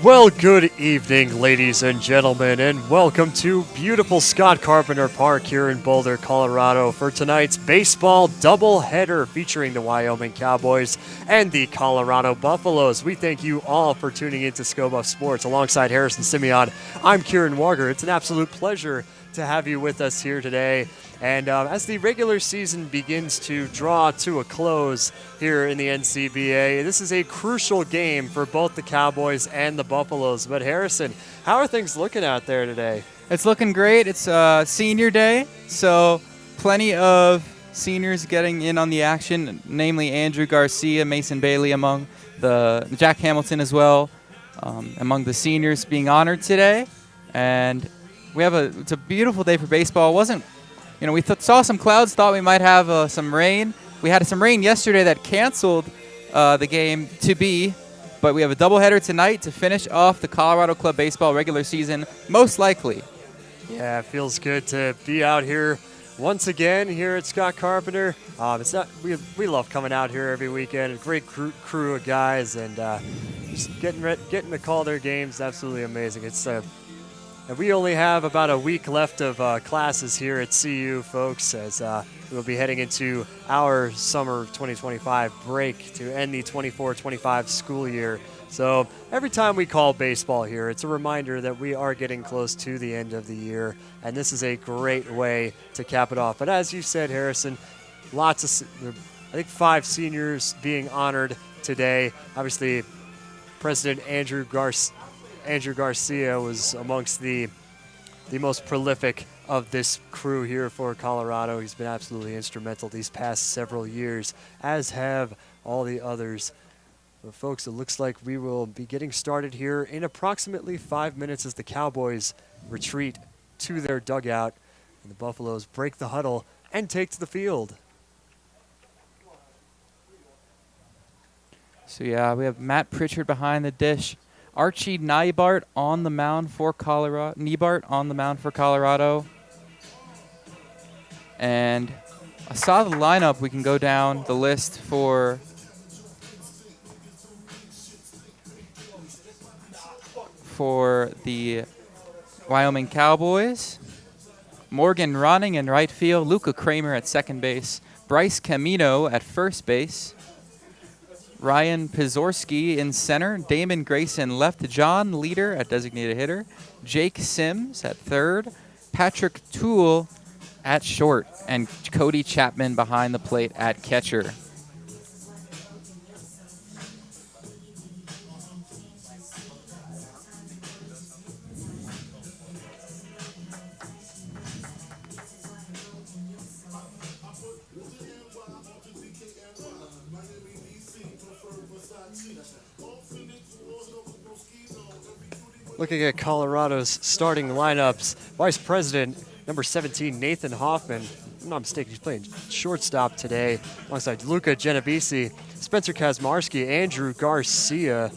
Well, good evening, ladies and gentlemen, and welcome to beautiful Scott Carpenter Park here in Boulder, Colorado for tonight's baseball doubleheader featuring the Wyoming Cowboys and the Colorado Buffaloes. We thank you all for tuning into Scobuff Sports. Alongside Harrison Simeon, I'm Kieran Warger. It's an absolute pleasure to have you with us here today. And as the regular season begins to draw to a close here in the NCBA, this is a crucial game for both the Cowboys and the Buffaloes. But Harrison, how are things looking out there today? It's looking great. It's senior day, so plenty of seniors getting in on the action, namely Andrew Garcia, Mason Bailey among the Jack Hamilton as well, among the seniors being honored today. And it's a beautiful day for baseball. It wasn't we saw some clouds, thought we might have some rain. We had some rain yesterday that canceled the game but we have a doubleheader tonight to finish off the Colorado Club Baseball regular season, most likely. Yeah, it feels good to be out here once again here at Scott Carpenter. We love coming out here every weekend. A great crew of guys, and just getting to call their games, absolutely amazing. And we only have about a week left of classes here at CU, folks, as we'll be heading into our summer 2025 break to end the 24-25 school year. So every time we call baseball here, it's a reminder that we are getting close to the end of the year, and this is a great way to cap it off. But as you said, Harrison, I think 5 seniors being honored today. Obviously, President Andrew Garcia was amongst the most prolific of this crew here for Colorado. He's been absolutely instrumental these past several years, as have all the others. But folks, it looks like we will be getting started here in approximately 5 minutes as the Cowboys retreat to their dugout and the Buffaloes break the huddle and take to the field. So yeah, we have Matt Pritchard behind the dish. Archie Neibart on the mound for Colorado. And I saw the lineup. We can go down the list for the Wyoming Cowboys. Morgan Ronning in right field. Luca Kramer at second base. Bryce Camino at first base. Ryan Pizorski in center, Damon Grayson left, John Leader at designated hitter, Jake Sims at third, Patrick Toole at short, and Cody Chapman behind the plate at catcher. Looking at Colorado's starting lineups, Vice President, number 17, Nathan Hoffman. If I'm not mistaken, he's playing shortstop today, alongside Luca Genovese, Spencer Kazmarski, Andrew Garcia,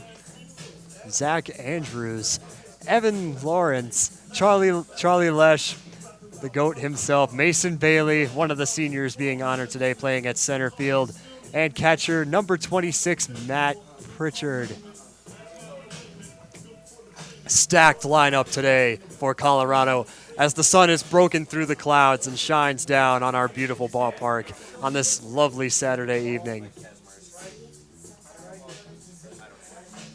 Zach Andrews, Evan Lawrence, Charlie Lesh, the GOAT himself, Mason Bailey, one of the seniors being honored today, playing at center field, and catcher, number 26, Matt Pritchard. Stacked lineup today for Colorado as the sun is broken through the clouds and shines down on our beautiful ballpark on this lovely Saturday evening.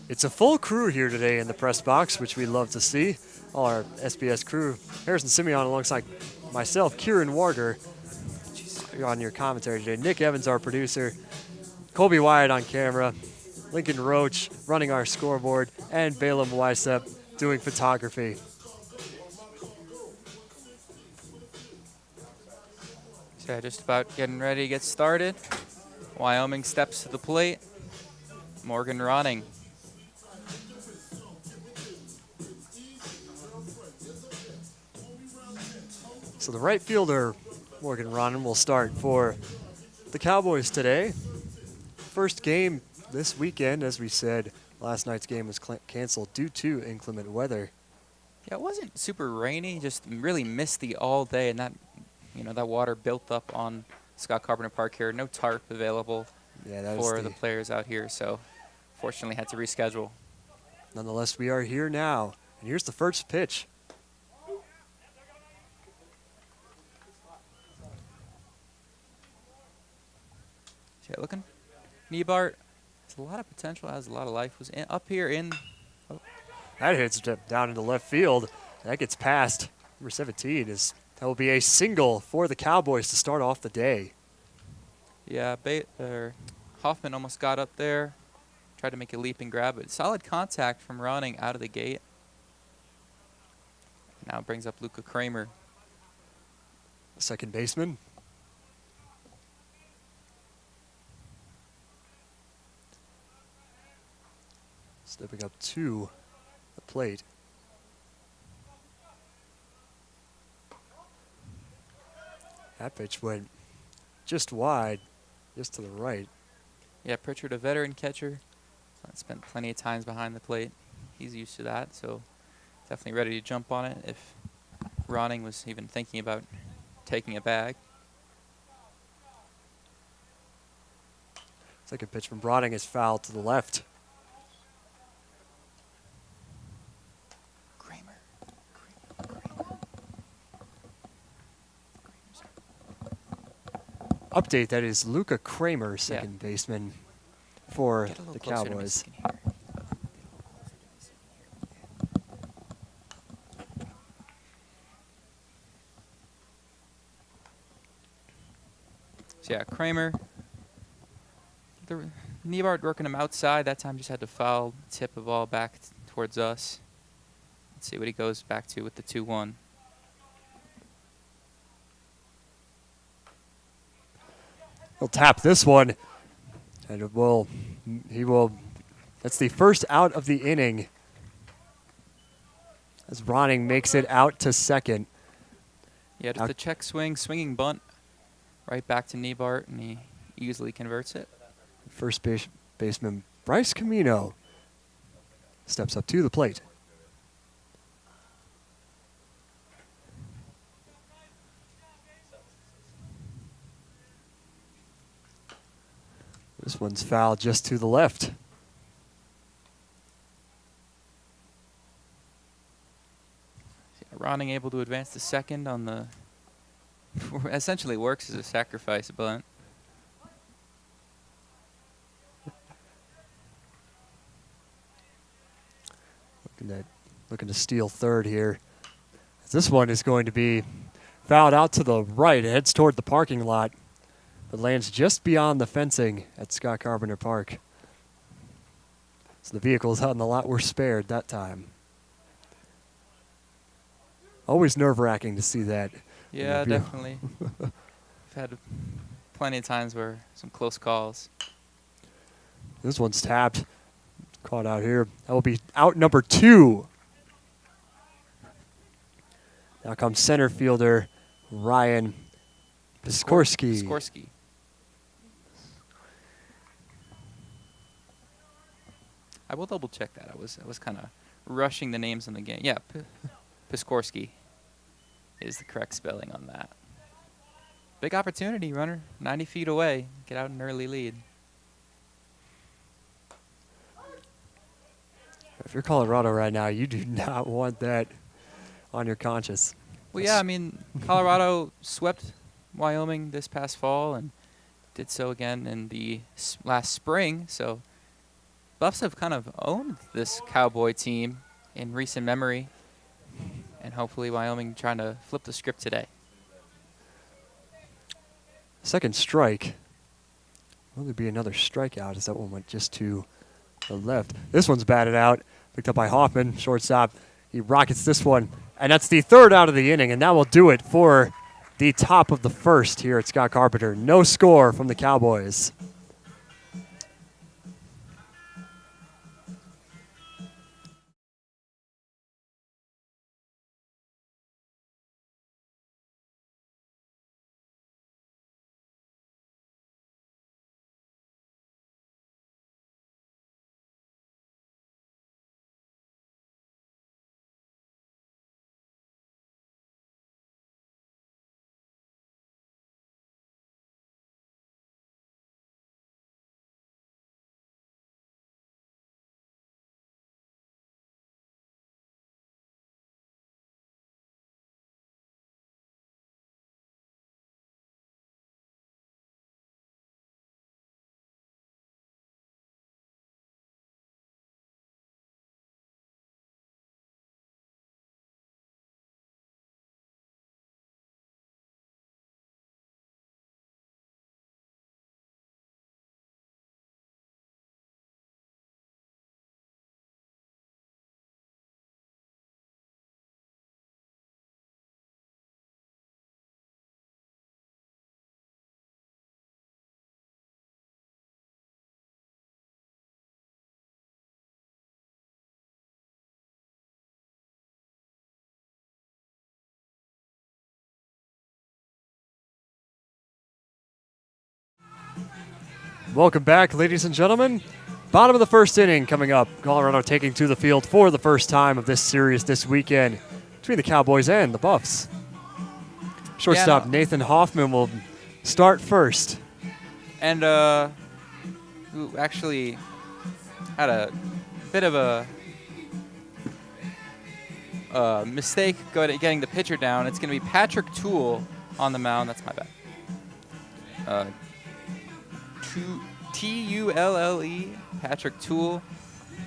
It's a full crew here today in the press box, which we love to see. All our SBS crew, Harrison Simeon alongside myself, Kieran Warger, on your commentary today. Nick Evans, our producer, Colby Wyatt on camera, Lincoln Roach running our scoreboard, and Balaam Wysep doing photography. So just about getting ready to get started. Wyoming steps to the plate. Morgan Ronning. So the right fielder, Morgan Ronning, will start for the Cowboys today. First game this weekend, as we said. Last night's game was canceled due to inclement weather. Yeah, it wasn't super rainy, just really misty all day, and that water built up on Scott Carpenter Park here. No tarp available for the players out here, so fortunately had to reschedule. Nonetheless, we are here now. And here's the first pitch. Yeah, looking. Niebart has a lot of potential, has a lot of life. Was up here in. Oh, That hits down into left field. That gets past. Number 17 that will be a single for the Cowboys to start off the day. yeah, Hoffman almost got up there. Tried to make a leap and grab, but solid contact from Ronning out of the gate. Now brings up Luca Kramer. Second baseman. Stepping up to the plate. That pitch went just wide, just to the right. Yeah, Pritchard, a veteran catcher. Spent plenty of times behind the plate. He's used to that, so definitely ready to jump on it if Ronning was even thinking about taking a bag. Second pitch from Ronning is foul to the left. Kramer. Update, that is Luca Kramer, second baseman for the Cowboys. So yeah, Kramer. Niebart working him outside. That time just had to foul, tip the ball back towards us. Let's see what he goes back to with the 2-1. He'll tap this one, and he will. That's the first out of the inning. As Ronning makes it out to second. Yeah, just a check swing, swinging bunt, right back to Niebart, and he easily converts it. First baseman Bryce Camino steps up to the plate. This one's foul just to the left. Ronning able to advance to second on the essentially works as a sacrifice bunt. Looking to steal third here. This one is going to be fouled out to the right. It heads toward the parking lot, but lands just beyond the fencing at Scott Carpenter Park. So the vehicles out in the lot were spared that time. Always nerve-wracking to see that. Yeah, definitely. We've had plenty of times where some close calls. This one's tapped. Caught out here. That will be out number 2. Now comes center fielder Ryan Piskorski. I will double check that. I was kind of rushing the names in the game. Yeah, Piskorski is the correct spelling on that. Big opportunity, runner. 90 feet away. Get out an early lead. If you're Colorado right now, you do not want that on your conscience. Well, yeah, I mean, Colorado swept Wyoming this past fall and did so again in the last spring. So Buffs have kind of owned this Cowboy team in recent memory. And hopefully Wyoming trying to flip the script today. Second strike. Will there be another strikeout as that one went just to the left? This one's batted out. Picked up by Hoffman, shortstop. He rockets this one. And that's the third out of the inning, and that will do it for the top of the first here at Scott Carpenter. No score from the Cowboys. Welcome back, ladies and gentlemen. Bottom of the first inning coming up. Colorado taking to the field for the first time of this series this weekend between the Cowboys and the Buffs. Shortstop Nathan Hoffman will start first. And who actually had a bit of a mistake getting the pitcher down. It's going to be Patrick Toole on the mound. That's my bad. Tulle, Patrick Toole.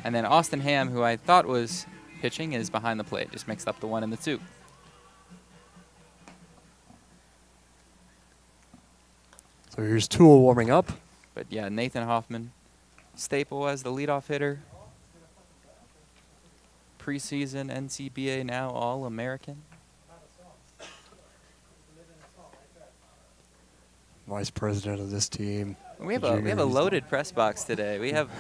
And then Austin Ham, who I thought was pitching, is behind the plate. Just mixed up the 1 and the 2. So here's Toole warming up. But yeah, Nathan Hoffman, staple as the leadoff hitter. Preseason NCBA now All-American. Vice president of this team. We have a loaded press box today. We have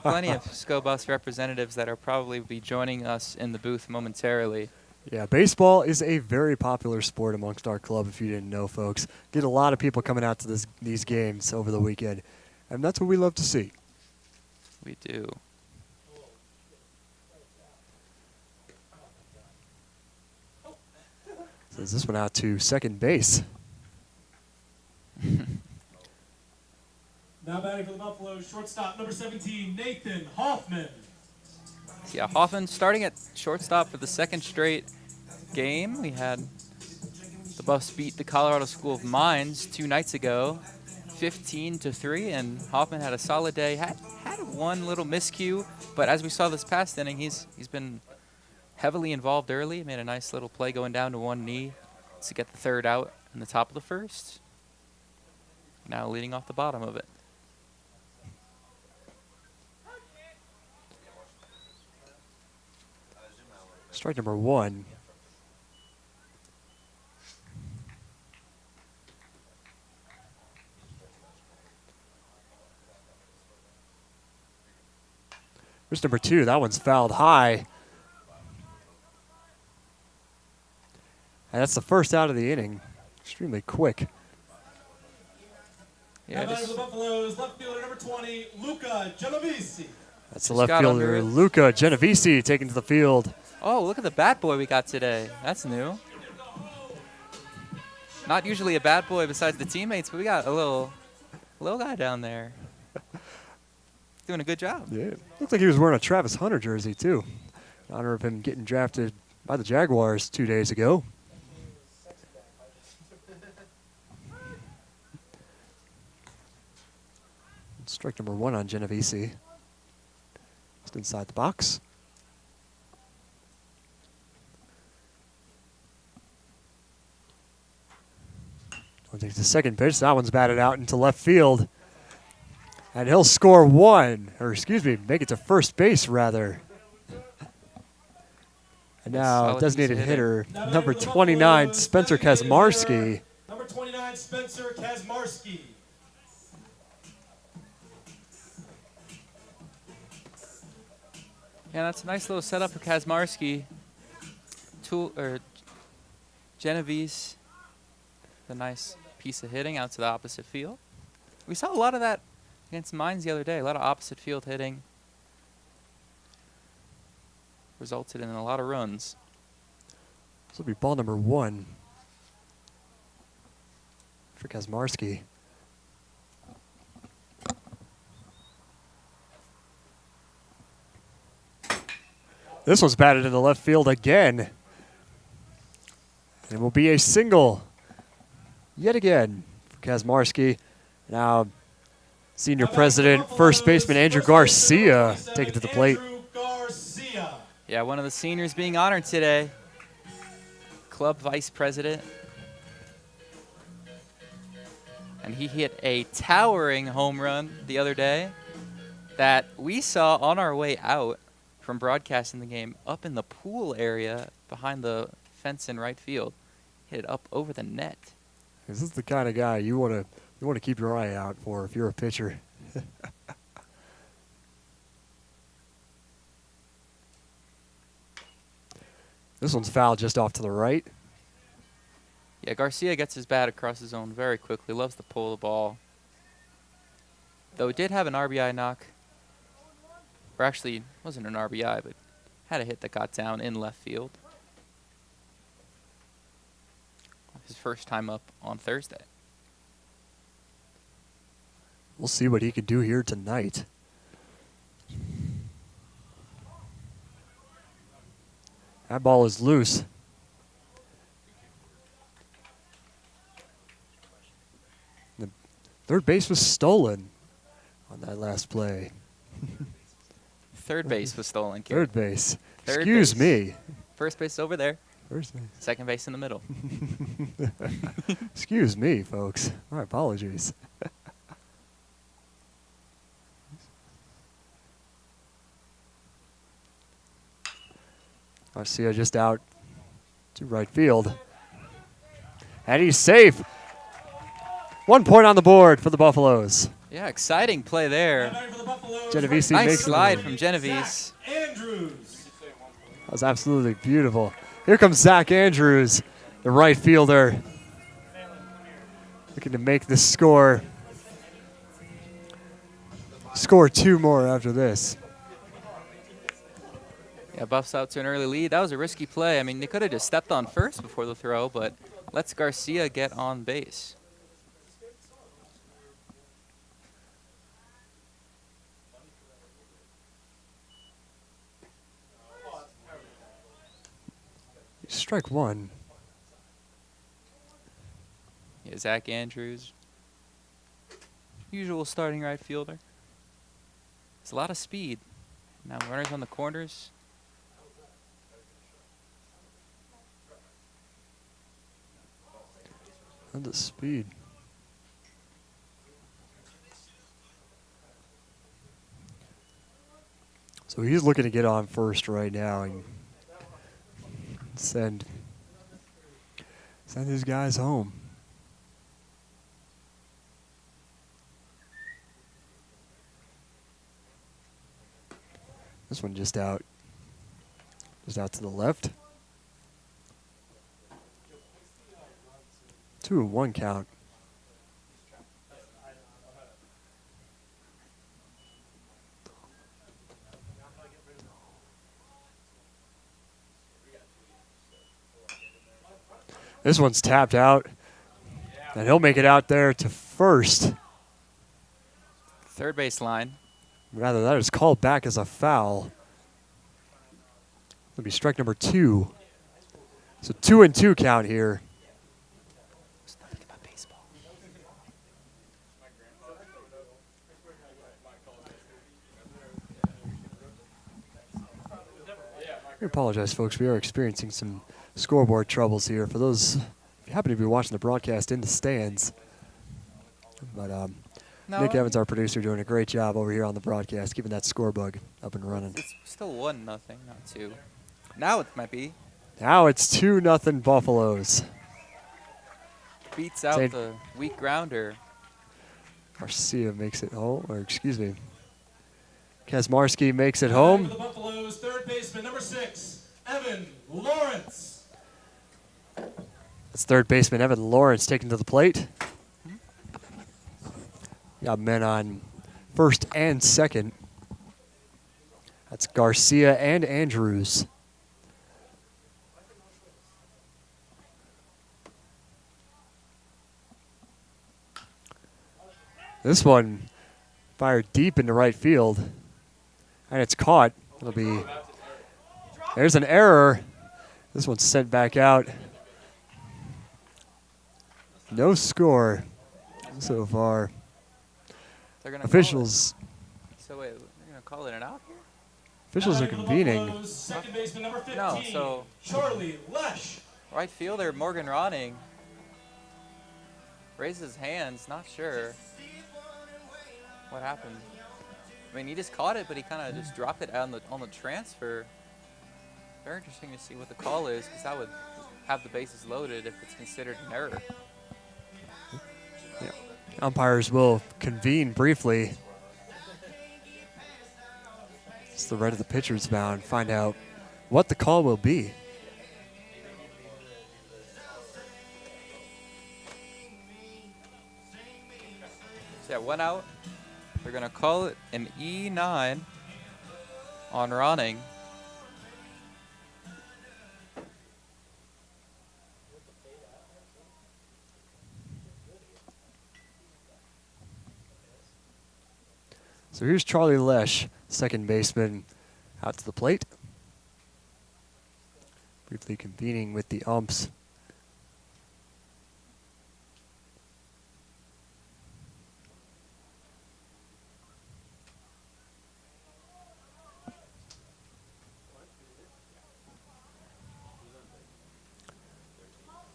plenty of Scobus representatives that are probably be joining us in the booth momentarily. Yeah, baseball is a very popular sport amongst our club, if you didn't know, folks. Get a lot of people coming out to these games over the weekend, and that's what we love to see. We do. Sends this one out to second base. Now batting for the Buffaloes, shortstop number 17, Nathan Hoffman. Yeah, Hoffman starting at shortstop for the second straight game. We had the Buffs beat the Colorado School of Mines 2 nights ago, 15-3, and Hoffman had a solid day. Had one little miscue, but as we saw this past inning, he's been heavily involved early. Made a nice little play going down to 1 knee to get the 3rd out in the top of the 1st. Now leading off the bottom of it. Strike number 1. Here's number 2. That one's fouled high. And that's the first out of the inning. Extremely quick. Yeah, now batting for the Buffaloes, left fielder number 20, Luca Genovese. That's the left fielder, Luca Genovese, taken to the field. Oh, look at the bat boy we got today. That's new. Not usually a bat boy besides the teammates, but we got a little guy down there. Doing a good job. Yeah. Looked like he was wearing a Travis Hunter jersey, too. In honor of him getting drafted by the Jaguars 2 days ago. Strike number 1 on Genovese. Just inside the box. One takes the second pitch. That one's batted out into left field. And he'll score 1, or excuse me, make it to first base, rather. And now designated hitter, number 29, Spencer Kazmarski. Number 29, Spencer Kazmarski. Yeah, that's a nice little setup for Kazmarski. Genovese, the nice piece of hitting out to the opposite field. We saw a lot of that against Mines the other day. A lot of opposite field hitting. Resulted in a lot of runs. This will be ball number 1 for Kazmarski. This one's batted into left field again. And it will be a single yet again for Kazmarski. Now, senior president, first baseman Andrew Garcia taking to the plate. Yeah, one of the seniors being honored today. Club vice president. And he hit a towering home run the other day that we saw on our way out from broadcasting the game up in the pool area behind the fence in right field. Hit it up over the net. This is the kind of guy you want to keep your eye out for if you're a pitcher. This one's fouled just off to the right. Yeah, Garcia gets his bat across his zone very quickly. Loves to pull the ball. though it did have an RBI knock. Or actually, wasn't an RBI, but had a hit that got down in left field. His first time up on Thursday. We'll see what he can do here tonight. That ball is loose. The third base was stolen on that last play. Third base was stolen, Kieran. Third base. Third Excuse base. me. First base over there. First base. Second base in the middle. Excuse me, folks. My apologies. Garcia just out to right field. And he's safe. 1 point on the board for the Buffaloes. Yeah, exciting play there. Genovese Nice makes slide it. from Genovese. Andrews. That was absolutely beautiful. Here comes Zach Andrews, the right fielder, looking to make the score. Score 2 more after this. Yeah, Buffs out to an early lead. That was a risky play. I mean, they could have just stepped on first before the throw, but lets Garcia get on base. Strike 1. Yeah, Zach Andrews. Usual starting right fielder. There's a lot of speed. Now runners on the corners. And the speed. So he's looking to get on first right now and send his guys home. This one just out to the left. 2-1 count. This one's tapped out, and he'll make it out there to first. Third base line. Rather, that is called back as a foul. It'll be strike number 2. So 2-2 count here. There's nothing about baseball. We apologize, folks. We are experiencing some scoreboard troubles here. For those, if you happen to be watching the broadcast in the stands, but No, Nick Evans, our producer, doing a great job over here on the broadcast, keeping that score bug up and running. it's still 1-0, not 2. Now it might be. Now it's 2-0 Buffaloes. Beats out Save. the weak grounder. Garcia makes it home, or excuse me, Kazmarski makes it home. For the Buffaloes, third baseman number 6, Evan Lawrence. That's third baseman Evan Lawrence taken to the plate. Got men on first and second. That's Garcia and Andrews. This one fired deep into right field. And it's caught. It'll be. There's an error. This one's sent back out. No score so far. They're gonna Officials. So wait, they're gonna call it an out here? Officials are For the convening. Buffaloes, second baseman number 15, No, so- Charlie Lesh. Right fielder Morgan Ronning raises his hands, not sure what happened. I mean, he just caught it, but he kind of just dropped it on the transfer. Very interesting to see what the call is, because that would have the bases loaded if it's considered an error. Yeah. Umpires will convene briefly. It's the right of the pitcher's mound. Find out what the call will be. So yeah, 1 out They're going to call it an E9 on Ronning. So here's Charlie Lesh, second baseman, out to the plate. Briefly convening with the umps.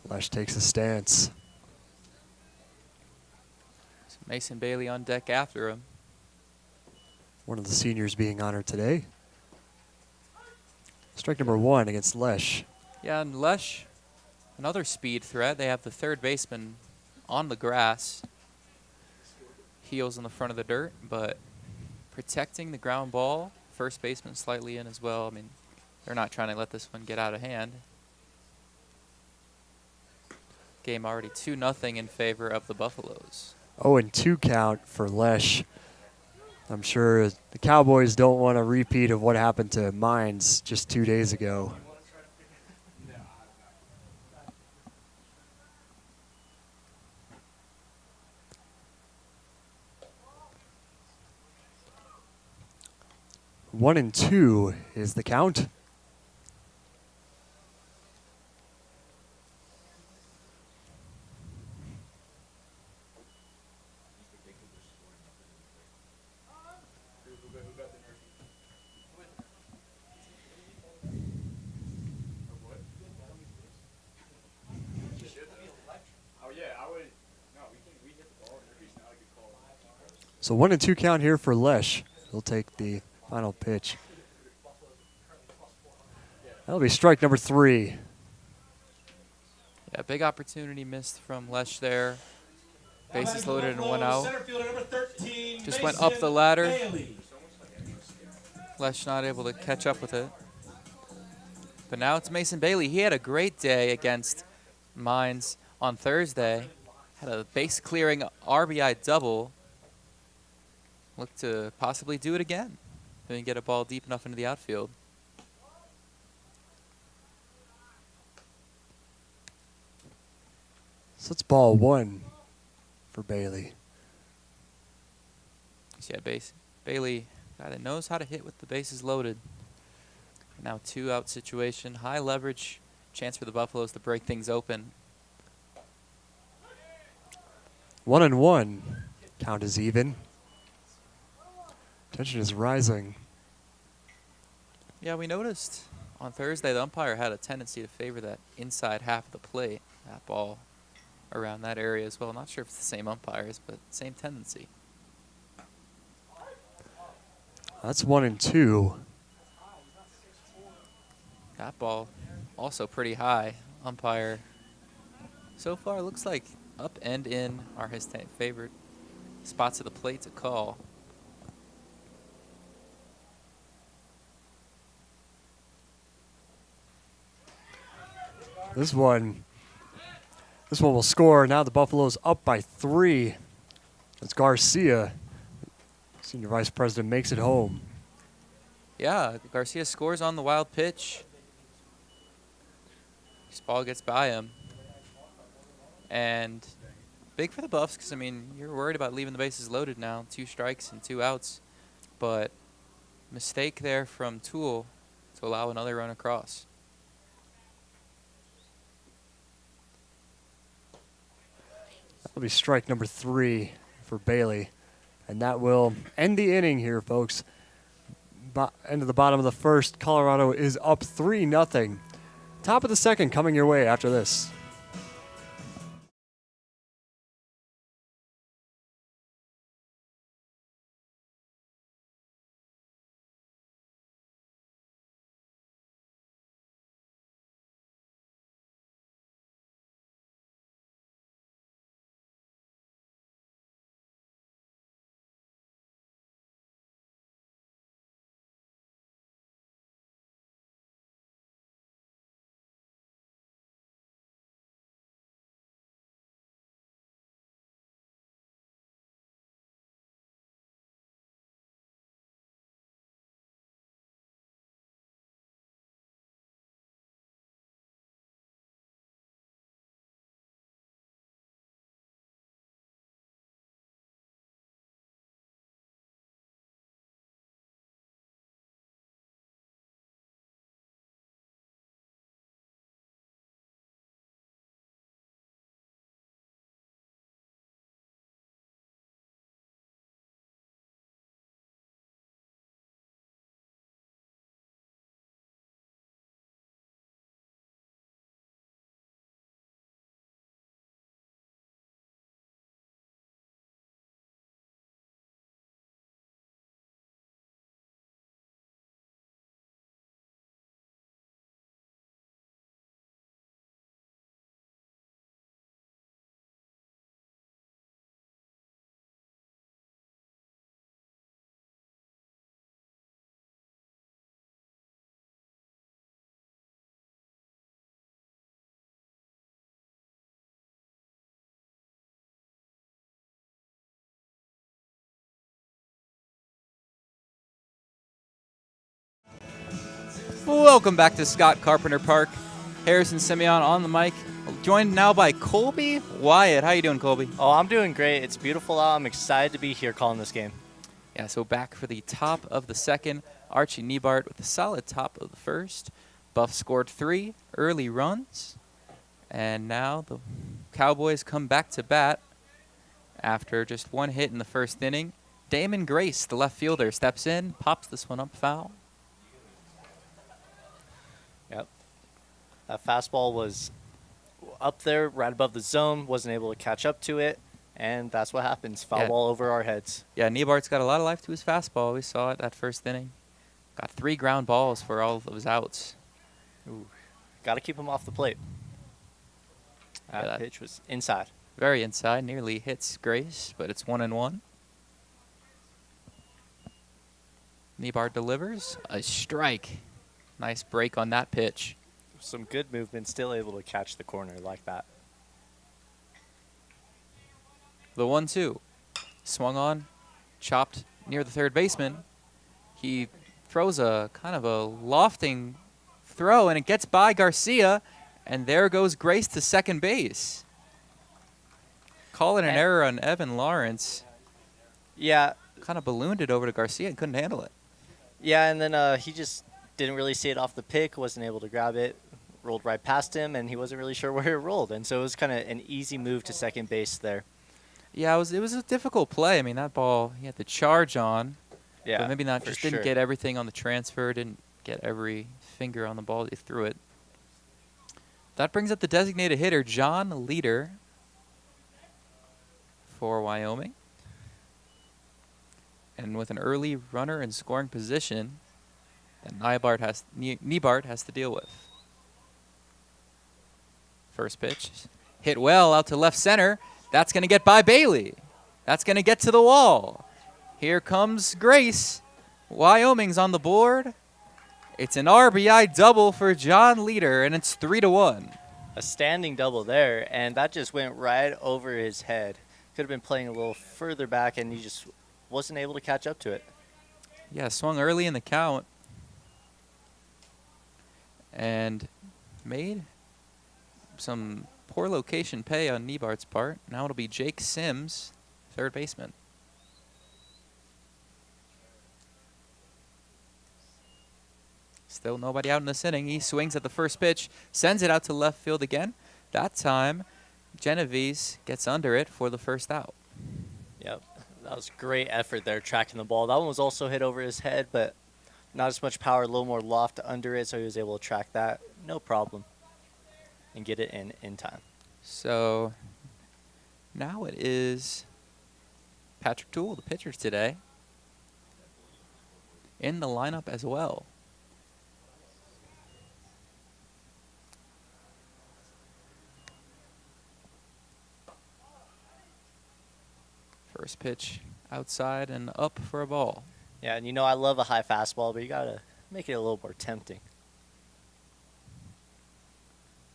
Lesh takes a stance. Mason Bailey on deck after him. One of the seniors being honored today. Strike number 1 against Lesh. Yeah, and Lesh, another speed threat. They have the third baseman on the grass. Heels in the front of the dirt, but protecting the ground ball. First baseman slightly in as well. I mean, they're not trying to let this one get out of hand. Game already 2-0 in favor of the Buffaloes. 0-2 count for Lesh. I'm sure the Cowboys don't want a repeat of what happened to Mines just 2 days ago. One and 2 is the count. So 1-2 count here for Lesh. He'll take the final pitch. That'll be strike number 3. Yeah, big opportunity missed from Lesh there. Now Bases batting for the loaded and one Buffaloes, out. center fielder number 13, Just went Mason up the ladder. Bailey. Lesh not able to catch up with it. But now it's Mason Bailey. He had a great day against Mines on Thursday. Had a base clearing RBI double. Look to possibly do it again. Didn't get a ball deep enough into the outfield. So it's ball 1 for Bailey. So yeah, Bailey, guy that knows how to hit with the bases loaded. Now 2-out situation, high leverage, chance for the Buffaloes to break things open. 1-1. Count is even. Tension is rising. Yeah, we noticed on Thursday the umpire had a tendency to favor that inside half of the plate, that ball around that area as well. Not sure if it's the same umpires, but same tendency. That's 1-2. That ball also pretty high. Umpire so far looks like up and in are his favorite spots of the plate to call. This one will score. Now the Buffaloes up by 3. It's Garcia. Senior Vice President makes it home. Yeah, Garcia scores on the wild pitch. This ball gets by him. And big for the Buffs because, I mean, you're worried about leaving the bases loaded now. 2 strikes and 2 outs. But mistake there from Toole to allow another run across. That'll be strike number 3 for Bailey. And that will end the inning here, folks. End of the bottom of the first. Colorado is up 3-0. Top of the second coming your way after this. Welcome back to Scott Carpenter Park. Harrison Simeon on the mic, joined now by Colby Wyatt. How you doing, Colby? Oh, I'm doing great. It's beautiful out. I'm excited to be here calling this game. Yeah, so back for the top of the second. Archie Niebart with a solid top of the first. Buff scored 3 early runs. And now the Cowboys come back to bat after just 1 hit in the first inning. Damon Grace, the left fielder, steps in, pops this one up foul. Yep. That fastball was up there right above the zone, wasn't able to catch up to it, and that's what happens. Foul ball over our heads. Yeah, Niebart's got a lot of life to his fastball. We saw it that first inning. Got 3 ground balls for all of his outs. Ooh. Got to keep him off the plate. That pitch was inside. Very inside, nearly hits Grace, but it's 1-1. Niebart delivers a strike. Nice break on that pitch. Some good movement, still able to catch the corner like that. The 1-2. Swung on, chopped near the third baseman. He throws a kind of a lofting throw, and it gets by Garcia, and there goes Grace to second base. Call it an error on Evan Lawrence. Yeah. Kind of ballooned it over to Garcia and couldn't handle it. Yeah, and then he just didn't really see it off the pick, wasn't able to grab it, rolled right past him, and he wasn't really sure where it rolled. And so it was kind of an easy move to second base there. Yeah, it was a difficult play. I mean, that ball he had to charge on. Yeah, but maybe not. Just didn't get everything on the transfer, didn't get every finger on the ball. He threw it. That brings up the designated hitter, John Leader, for Wyoming. And with an early runner in scoring position that Niebart has to deal with. First pitch. Hit well out to left center. That's going to get by Bailey. That's going to get to the wall. Here comes Grace. Wyoming's on the board. It's an RBI double for John Leader, and it's 3-1. A standing double there, and that just went right over his head. Could have been playing a little further back, and he just wasn't able to catch up to it. Yeah, swung early in the count and made some poor location pay on Niebart's part. Now it'll be Jake Sims, third baseman. Still nobody out in this inning. He swings at the first pitch, sends it out to left field again. That time, Genovese gets under it for the first out. Yep. That was great effort there, tracking the ball. That one was also hit over his head, but not as much power, a little more loft under it, so he was able to track that. No problem. And get it in time. So now it is Patrick Toole, the pitcher today, in the lineup as well. First pitch outside and up for a ball. Yeah, and you know I love a high fastball, but you got to make it a little more tempting.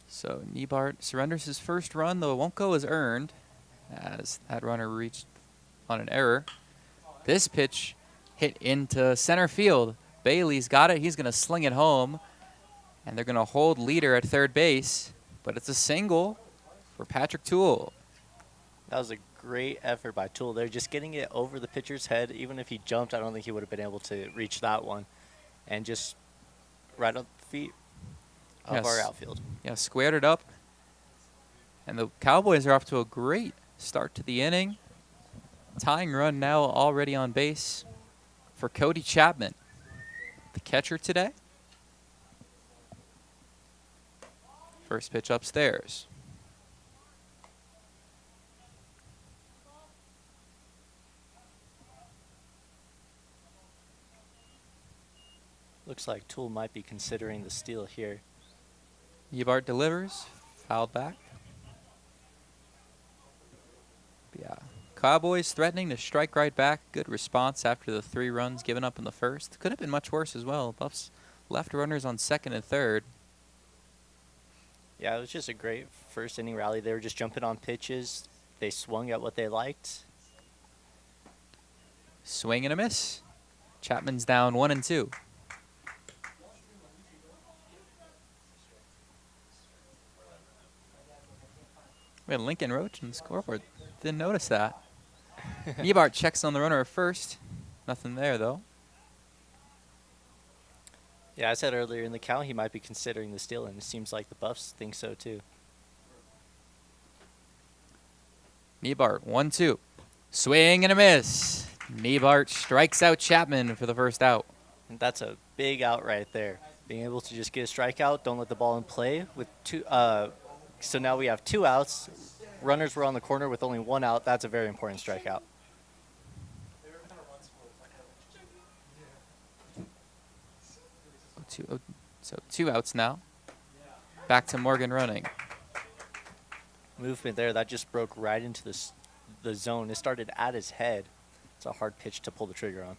So Niebart surrenders his first run, though it won't go as earned, as that runner reached on an error. This pitch hit into center field. Bailey's got it. He's going to sling it home, and they're going to hold Leader at third base, but it's a single for Patrick Toole. That was a great effort by Toole there, just getting it over the pitcher's head. Even if he jumped, I don't think he would have been able to reach that one. And just right up the feet of our outfield. Yeah, squared it up. And the Cowboys are off to a great start to the inning. Tying run now already on base for Cody Chapman, the catcher today. First pitch upstairs. Looks like Toole might be considering the steal here. Niebart delivers, fouled back. Yeah, Cowboys threatening to strike right back. Good response after the 3 runs given up in the first. Could have been much worse as well. Buffs left runners on second and third. Yeah, it was just a great first inning rally. They were just jumping on pitches. They swung at what they liked. Swing and a miss. Chapman's down 1-2. We had Lincoln Roach on the scoreboard. Didn't notice that. Niebart checks on the runner at first. Nothing there, though. Yeah, I said earlier in the count he might be considering the steal, and it seems like the Buffs think so too. Niebart, 1-2. Swing and a miss. Niebart strikes out Chapman for the first out. And that's a big out right there. Being able to just get a strikeout, don't let the ball in play with two. So now we have 2 outs. Runners were on the corner with only 1 out. That's a very important strikeout. So 2 outs now. Back to Morgan running. Movement there, that just broke right into the zone. It started at his head. It's a hard pitch to pull the trigger on.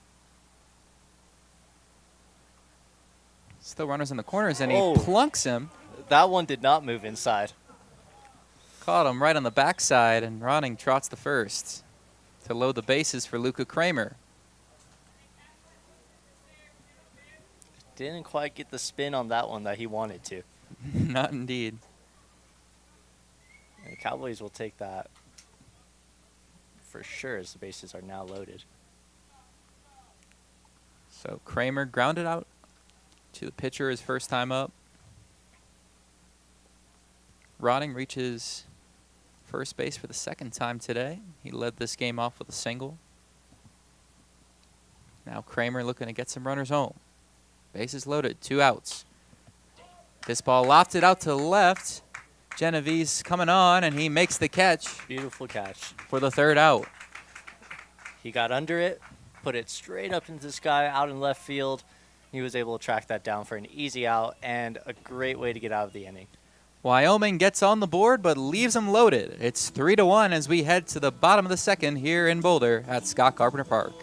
Still runners in the corners, and Oh. he plunks him. That one did not move inside. Caught him right on the backside, and Ronning trots the first to load the bases for Luca Kramer. Didn't quite get the spin on that one that he wanted to. Not indeed. And the Cowboys will take that for sure as the bases are now loaded. So Kramer grounded out to the pitcher his first time up. Ronning reaches first base for the second time today. He led this game off with a single. Now Kramer looking to get some runners home. Bases loaded, 2 outs. This ball lofted out to the left. Genovese coming on, and he makes the catch Beautiful catch. for the 3rd out. He got under it, put it straight up into the sky, out in left field. He was able to track that down for an easy out and a great way to get out of the inning. Wyoming gets on the board but leaves them loaded. It's 3-1 as we head to the bottom of the second here in Boulder at Scott Carpenter Park.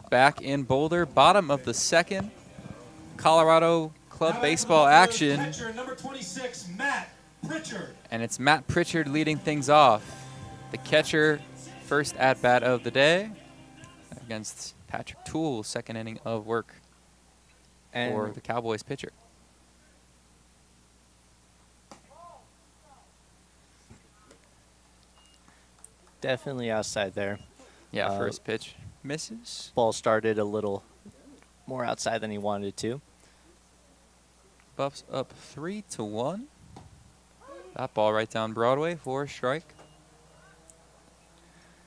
Back in Boulder, bottom of the second. Colorado Club baseball action. Catcher, number 26, Matt Pritchard. And it's Matt Pritchard leading things off. The catcher, first at-bat of the day against Patrick Toole, second inning of work for the Cowboys pitcher. Definitely outside there. Yeah, first pitch misses. Ball started a little more outside than he wanted to. Buffs up 3-1. That ball right down Broadway for a strike.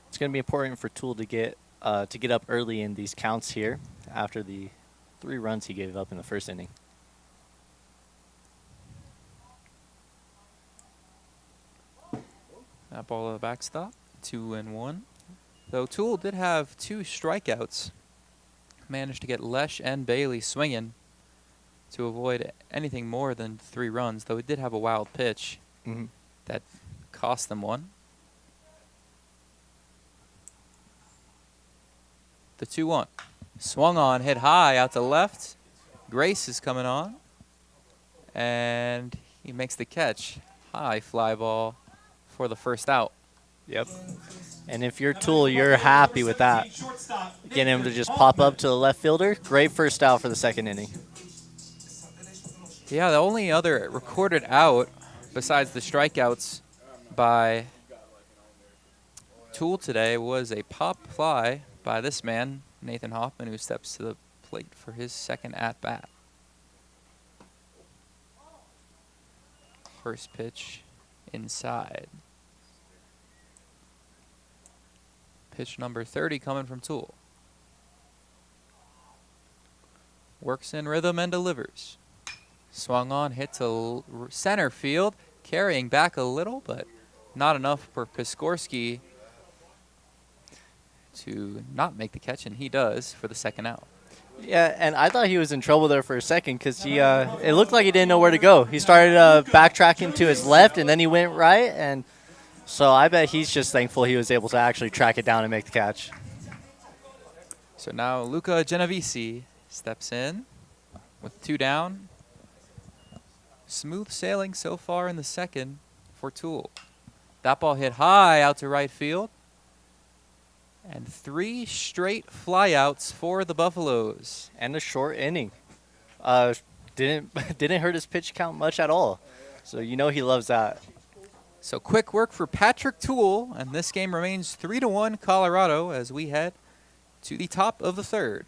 It's going to be important for Toole to get up early in these counts here after the 3 runs he gave up in the first inning. That ball at the backstop, 2-1. Though Toole did have 2 strikeouts, managed to get Lesh and Bailey swinging to avoid anything more than 3 runs, though he did have a wild pitch that cost them 1. The 2-1. Swung on, hit high out to left. Grace is coming on. And he makes the catch. High fly ball for the first out. Yep. And if you're Tool, you're happy with that. Getting him to just pop up to the left fielder. Great first out for the second inning. Yeah, the only other recorded out besides the strikeouts by Tool today was a pop fly by this man, Nathan Hoffman, who steps to the plate for his second at-bat. First pitch inside. Pitch number 30 coming from Tool. Works in rhythm and delivers. Swung on, hit to center field, carrying back a little, but not enough for Piskorski to not make the catch, and he does for the second out. Yeah, and I thought he was in trouble there for a second because he it looked like he didn't know where to go. He started backtracking to his left, and then he went right, and so I bet he's just thankful he was able to actually track it down and make the catch. So now Luca Genovese steps in with 2 down. Smooth sailing so far in the second for Tool. That ball hit high out to right field. And 3 straight flyouts for the Buffaloes. And a short inning. Didn't hurt his pitch count much at all. So you know he loves that. So quick work for Patrick Tool, and this game remains 3-1 Colorado as we head to the top of the third.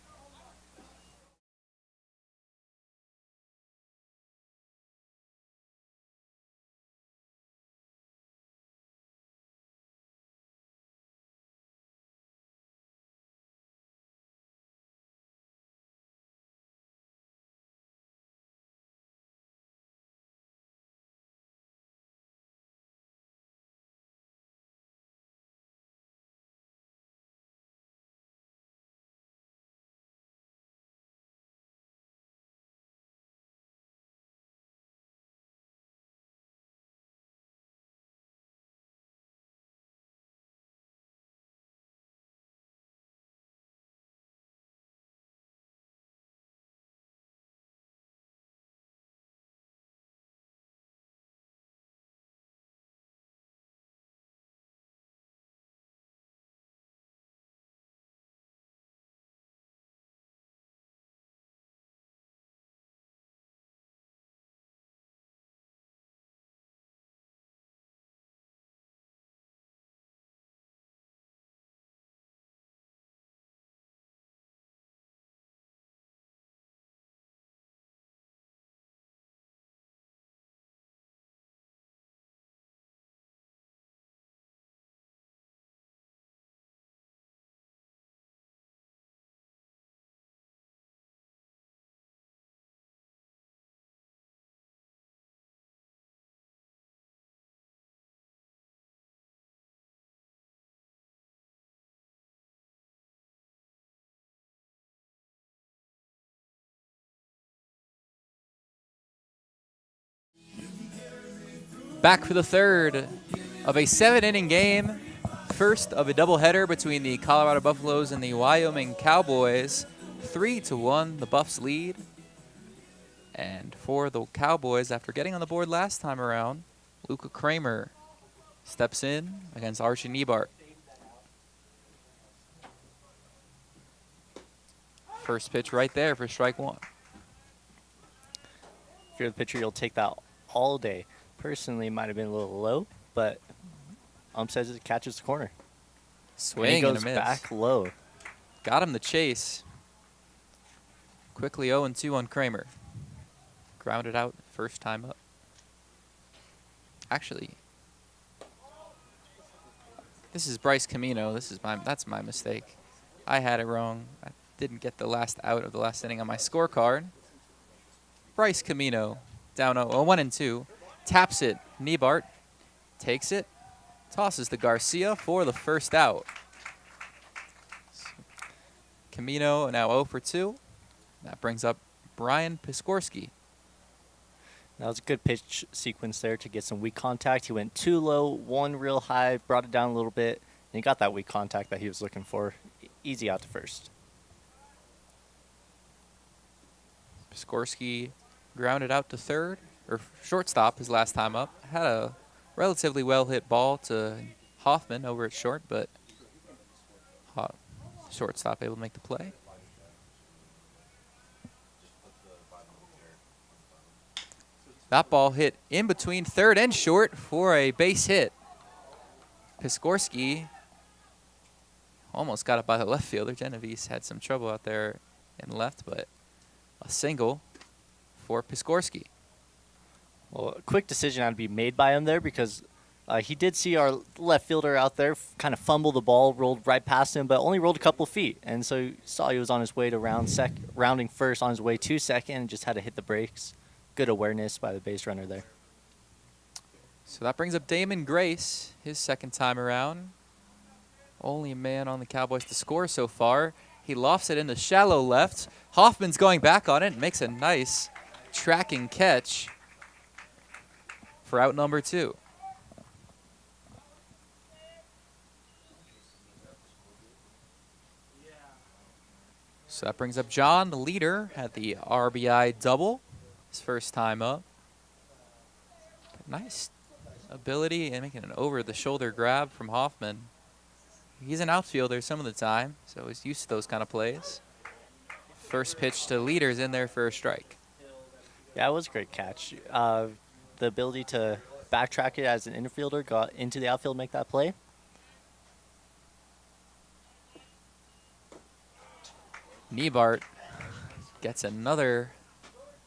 Back for the third of a 7-inning game. First of a doubleheader between the Colorado Buffaloes and the Wyoming Cowboys. 3-1, the Buffs lead. And for the Cowboys, after getting on the board last time around, Luca Kramer steps in against Archie Niebart. First pitch right there for strike one. If you're the pitcher, you'll take that all day. Personally, it might have been a little low, but says it catches the corner. Swing and and he a goes miss. back low. Got him the chase. Quickly 0-2 on Kramer. Grounded out first time up. Actually, this is Bryce Camino. That's my mistake. I had it wrong. I didn't get the last out of the last inning on my scorecard. Bryce Camino down 1-2. Taps it. Niebart takes it. Tosses to Garcia for the first out. Camino now 0 for 2. That brings up Brian Piskorski. That was a good pitch sequence there to get some weak contact. He went too low, one real high, brought it down a little bit, and he got that weak contact that he was looking for. Easy out to first. Skorsky grounded out to third, or shortstop his last time up. Had a relatively well-hit ball to Hoffman over at short, but shortstop able to make the play. That ball hit in between third and short for a base hit. Piskorski almost got it by the left fielder. Genovese had some trouble out there in left, but a single for Piskorski. Well, a quick decision had to be made by him there because he did see our left fielder out there kind of fumble the ball, rolled right past him, but only rolled a couple feet. And so you saw he was on his way to rounding first, on his way to second, and just had to hit the brakes. Good awareness by the base runner there. So that brings up Damon Grace, his second time around. Only man on the Cowboys to score so far. He lofts it into shallow left. Hoffman's going back on it and makes a nice tracking catch for out number 2. So that brings up John, the leader, had the RBI double his first time up. Nice ability and making an over-the-shoulder grab from Hoffman. He's an outfielder some of the time, so he's used to those kind of plays. First pitch to leader's in there for a strike. Yeah, it was a great catch. The ability to backtrack it as an infielder, got into the outfield, make that play. Niebart gets another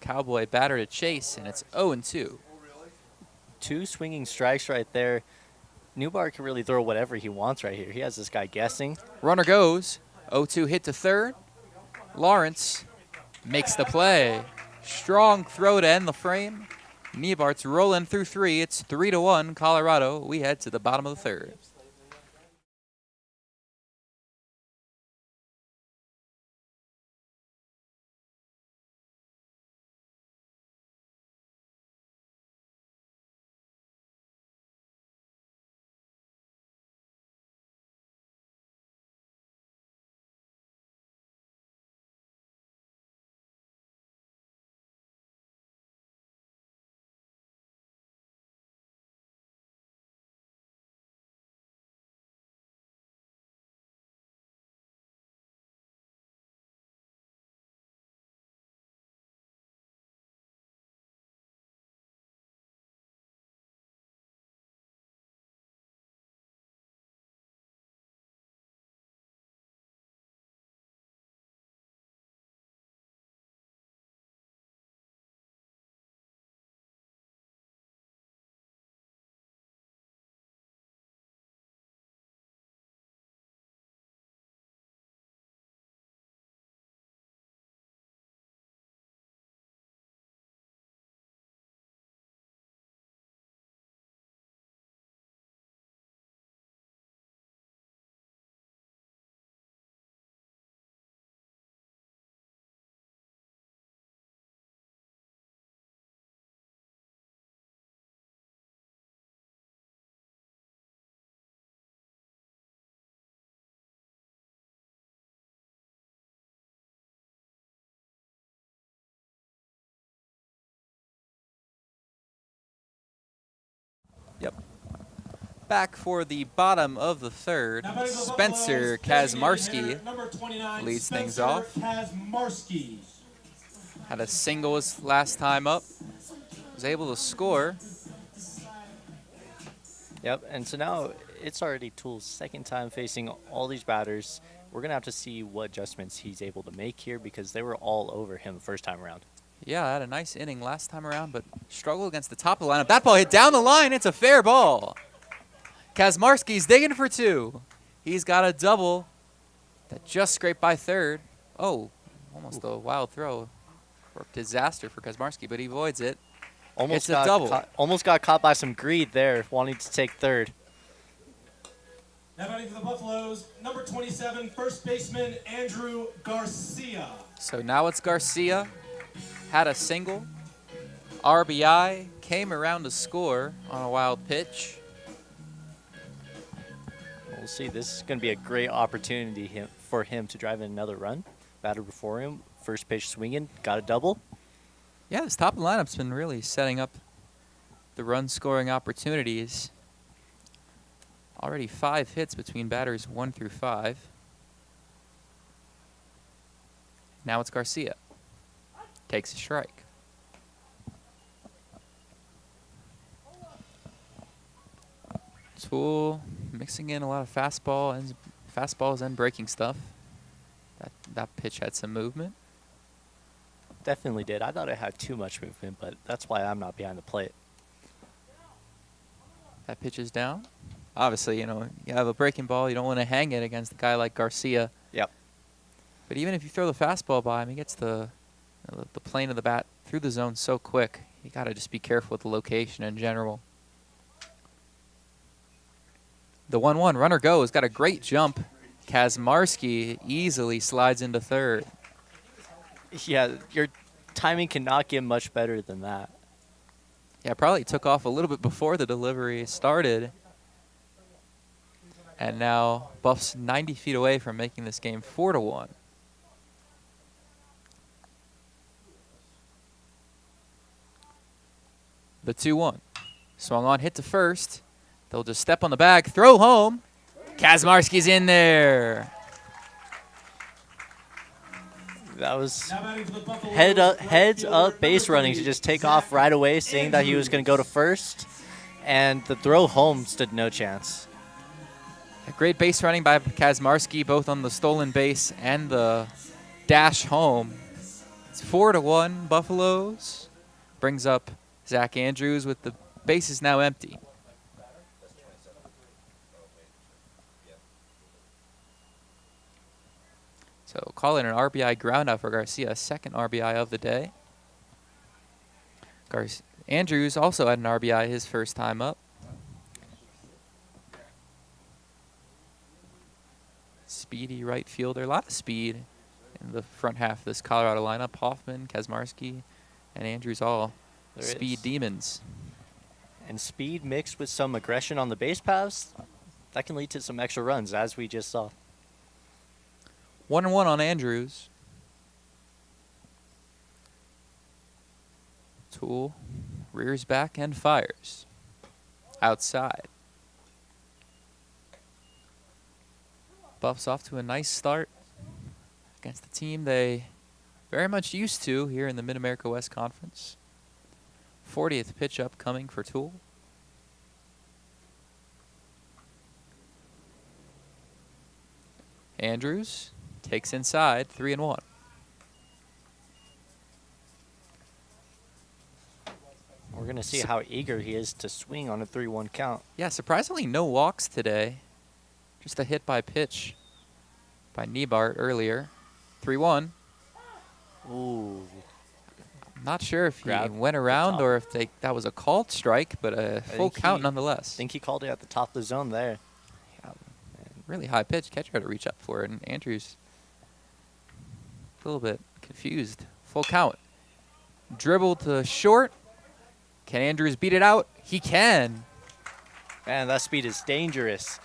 Cowboy batter to chase, and it's 0-2. 2 swinging strikes right there. Newbar can really throw whatever he wants right here. He has this guy guessing. Runner goes. 0-2 hit to third. Lawrence makes the play. Strong throw to end the frame. Niebart's rolling through 3. It's 3-1 Colorado. We head to the bottom of the third. Yep. Back for the bottom of the third. Now batting for the Spencer Buffaloes, Kazmarski hitter number 29, leads things Spencer off. Kazmarski. Had a single his last time up. Was able to score. Yep, and so now it's already Toole's second time facing all these batters. We're going to have to see what adjustments he's able to make here because they were all over him the first time around. Yeah, had a nice inning last time around, but struggled against the top of the lineup. That ball hit down the line. It's a fair ball. Kazmarski's digging for 2. He's got a double that just scraped by third. Oh, almost a wild throw. Or disaster for Kazmarski, but he avoids it. It's a double. Almost got caught by some greed there, wanting to take third. Now batting for the Buffaloes, number 27, first baseman Andrew Garcia. So now it's Garcia. Had a single. RBI. Came around to score on a wild pitch. We'll see. This is going to be a great opportunity for him to drive in another run. Batter before him, first pitch swinging, got a double. Yeah, this top of the lineup's been really setting up the run-scoring opportunities. Already 5 hits between batters 1 through 5. Now it's Garcia. Takes a strike. Tool mixing in a lot of fastballs and breaking stuff. That pitch had some movement. Definitely did. I thought it had too much movement, but that's why I'm not behind the plate. That pitch is down. Obviously, you have a breaking ball. You don't want to hang it against a guy like Garcia. Yep. But even if you throw the fastball by him, he gets the plane of the bat through the zone so quick. You got to just be careful with the location in general. The 1-1 runner goes. Got a great jump. Kazmarski easily slides into third. Yeah, your timing cannot get much better than that. Yeah, probably took off a little bit before the delivery started. And now Buff's 90 feet away from making this game 4-1. The 2-1. Swung on, hit to first. They'll just step on the bag, throw home. Kazmarski's in there. That was heads up base running to just take off right away, seeing that he was going to go to first. And the throw home stood no chance. A great base running by Kazmarski, both on the stolen base and the dash home. It's 4-1 Buffaloes. Brings up Zach Andrews with the bases now empty. So call it an RBI groundout for Garcia, second RBI of the day. Andrews also had an RBI his first time up. Speedy right fielder, a lot of speed in the front half of this Colorado lineup. Hoffman, Kazmarski, and Andrews all speed demons. And speed mixed with some aggression on the base paths, that can lead to some extra runs, as we just saw. 1-1 on Andrews. Tool rears back and fires. Outside. Buffs off to a nice start against the team they very much used to here in the Mid-America West Conference. 40th pitch upcoming for Tool. Andrews takes inside, 3-1. We're going to see how eager he is to swing on a 3-1 count. Yeah, surprisingly no walks today. Just a hit by pitch by Niebart earlier. 3-1. Ooh. I'm not sure if he went around or if that was a called strike, but a full count nonetheless. I think he called it at the top of the zone there. Yeah, really high pitch. Catcher had to reach up for it, and Andrews a little bit confused. Full count. Dribble to short. Can Andrews beat it out? He can. Man, that speed is dangerous.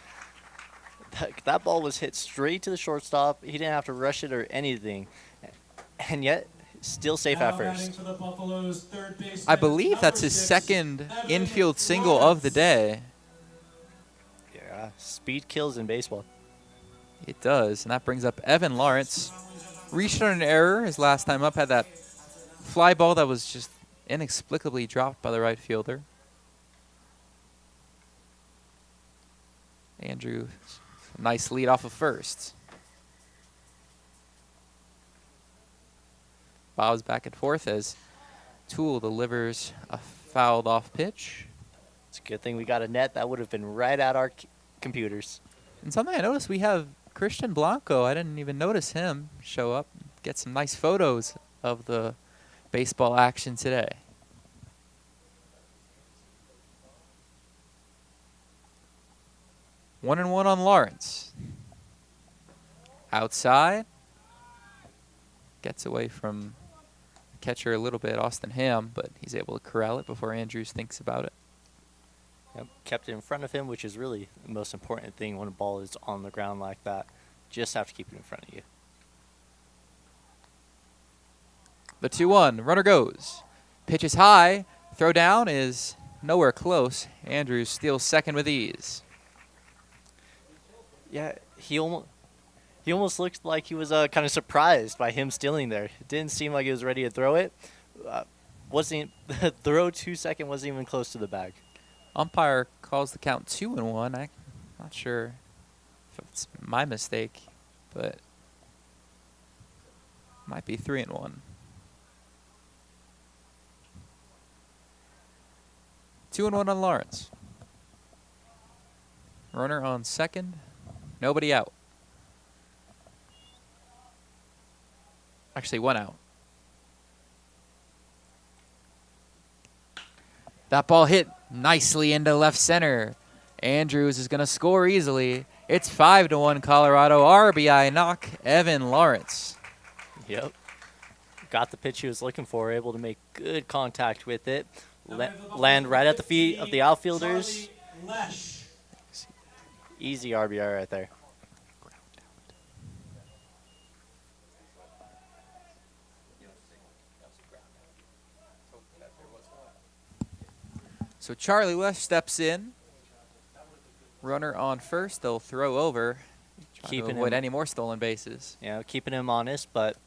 That ball was hit straight to the shortstop. He didn't have to rush it or anything. And yet, still safe at first. I believe that's his second infield single of the day. Yeah, speed kills in baseball. It does, and that brings up Evan Lawrence. Reached on an error his last time up, had that fly ball that was just inexplicably dropped by the right fielder. Andrew, nice lead off of first. Bob's back and forth as Tool delivers a fouled off pitch. It's a good thing we got a net. That would have been right at our computers. And something I noticed, we have Christian Blanco. I didn't even notice him show up. Get some nice photos of the baseball action today. 1-1 on Lawrence. Outside. Gets away from the catcher a little bit, Austin Ham, but he's able to corral it before Andrews thinks about it. Yep, kept it in front of him, which is really the most important thing when a ball is on the ground like that. Just have to keep it in front of you. The 2-1, runner goes. Pitch is high. Throw down is nowhere close. Andrews steals second with ease. Yeah, he almost looked like he was kind of surprised by him stealing there. It didn't seem like he was ready to throw it. Wasn't the throw 2 second wasn't even close to the bag. Umpire calls the count 2-1. I'm not sure if it's my mistake, but might be 3-1. 2-1 on Lawrence. Runner on second. Nobody out. Actually, 1 out. That ball hit nicely into left center. Andrews is going to score easily. It's 5-1 Colorado. RBI knock, Evan Lawrence. Yep. Got the pitch he was looking for, able to make good contact with it. Land right at the feet of the outfielders. Easy RBI right there. So Charlie Lesh steps in. Runner on first. They'll throw over. Keeping to avoid any more stolen bases. Yeah, keeping him honest, but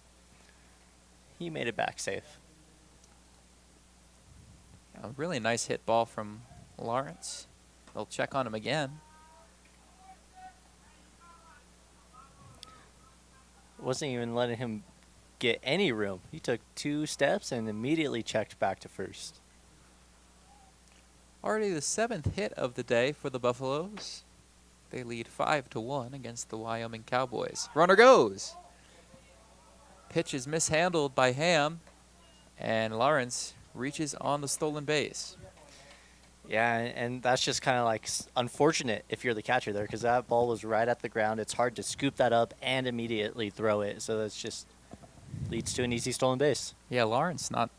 he made it back safe. A really nice hit ball from Lawrence. They'll check on him again. Wasn't even letting him get any room. He took 2 steps and immediately checked back to first. Already the 7th hit of the day for the Buffaloes. They lead 5-1 against the Wyoming Cowboys. Runner goes. Pitch is mishandled by Ham, and Lawrence reaches on the stolen base. Yeah, and that's just kind of like unfortunate if you're the catcher there, because that ball was right at the ground. It's hard to scoop that up and immediately throw it, so that's just leads to an easy stolen base. Yeah, Lawrence not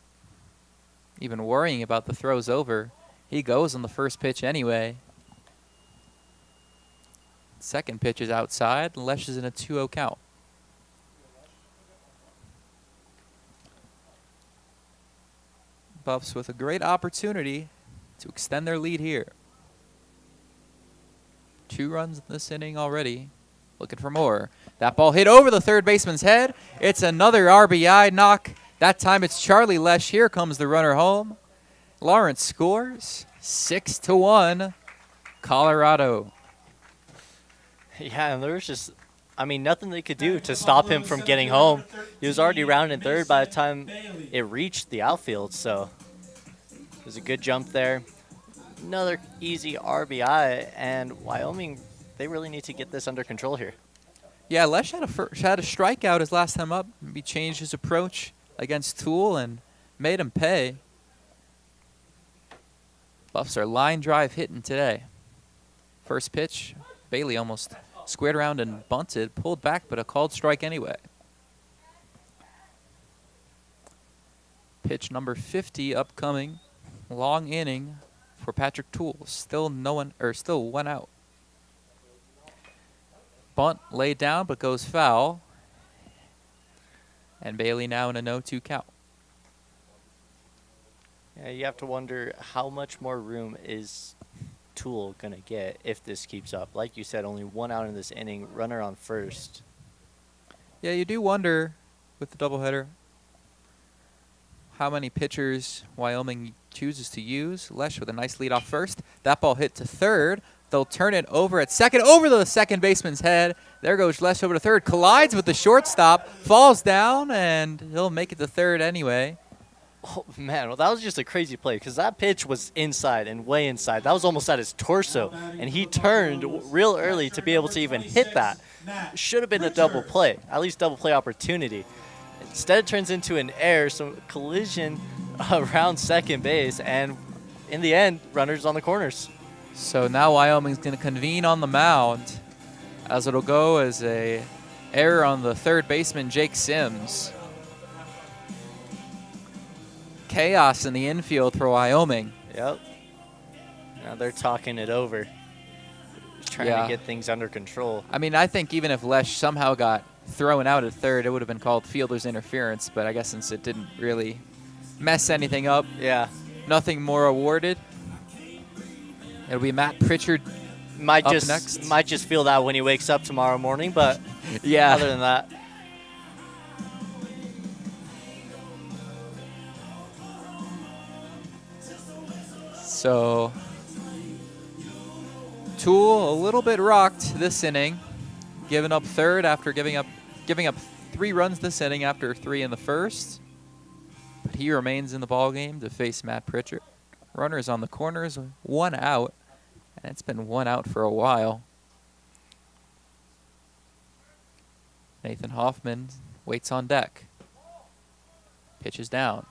even worrying about the throws over. He goes on the first pitch anyway. Second pitch is outside. Lesh is in a 2-0 count. Buffs with a great opportunity to extend their lead here. 2 runs in this inning already. Looking for more. That ball hit over the third baseman's head. It's another RBI knock. That time it's Charlie Lesh. Here comes the runner home. Lawrence scores 6-1 Colorado. Yeah, and there was just, I mean, nothing they could do to stop him from getting home. He was already rounding third by the time it reached the outfield, so it was a good jump there. Another easy RBI, and Wyoming, they really need to get this under control here. Yeah, Lesh had a strikeout his last time up. He changed his approach against Toole and made him pay. Buffs are line drive hitting today. First pitch, Bailey almost squared around and bunted, pulled back, but a called strike anyway. Pitch number 50 upcoming. Long inning for Patrick Toole. Still 1 out. Bunt laid down but goes foul. And Bailey now in a 0-2 count. Yeah, you have to wonder how much more room is Toole going to get if this keeps up. Like you said, only 1 out in this inning, runner on first. Yeah, you do wonder with the doubleheader how many pitchers Wyoming chooses to use. Lesh with a nice lead off first. That ball hit to third. They'll turn it over at second, over the second baseman's head. There goes Lesh over to third, collides with the shortstop, falls down, and he'll make it to third anyway. Oh, man, well, that was just a crazy play because that pitch was inside and way inside. That was almost at his torso, and he turned real early to be able to even hit that. Should have been a double play, at least double play opportunity. Instead, it turns into an error, so collision around second base, and in the end, runners on the corners. So now Wyoming's going to convene on the mound, as it'll go as a error on the third baseman, Jake Sims. Chaos in the infield for Wyoming. Yep. Now they're talking it over. Trying to get things under control. I mean, I think even if Lesh somehow got thrown out at third, it would have been called fielder's interference, but I guess since it didn't really mess anything up. Yeah. Nothing more awarded. It'll be Matt Pritchard Might up just next. might just feel that when he wakes up tomorrow morning, but Yeah. other than that, So Tool a little bit rocked this inning, giving up third after giving up 3 runs this inning after 3 in the first. But he remains in the ballgame to face Matt Pritchard. Runners on the corners, 1 out, and it's been 1 out for a while. Nathan Hoffman waits on deck. Pitches down.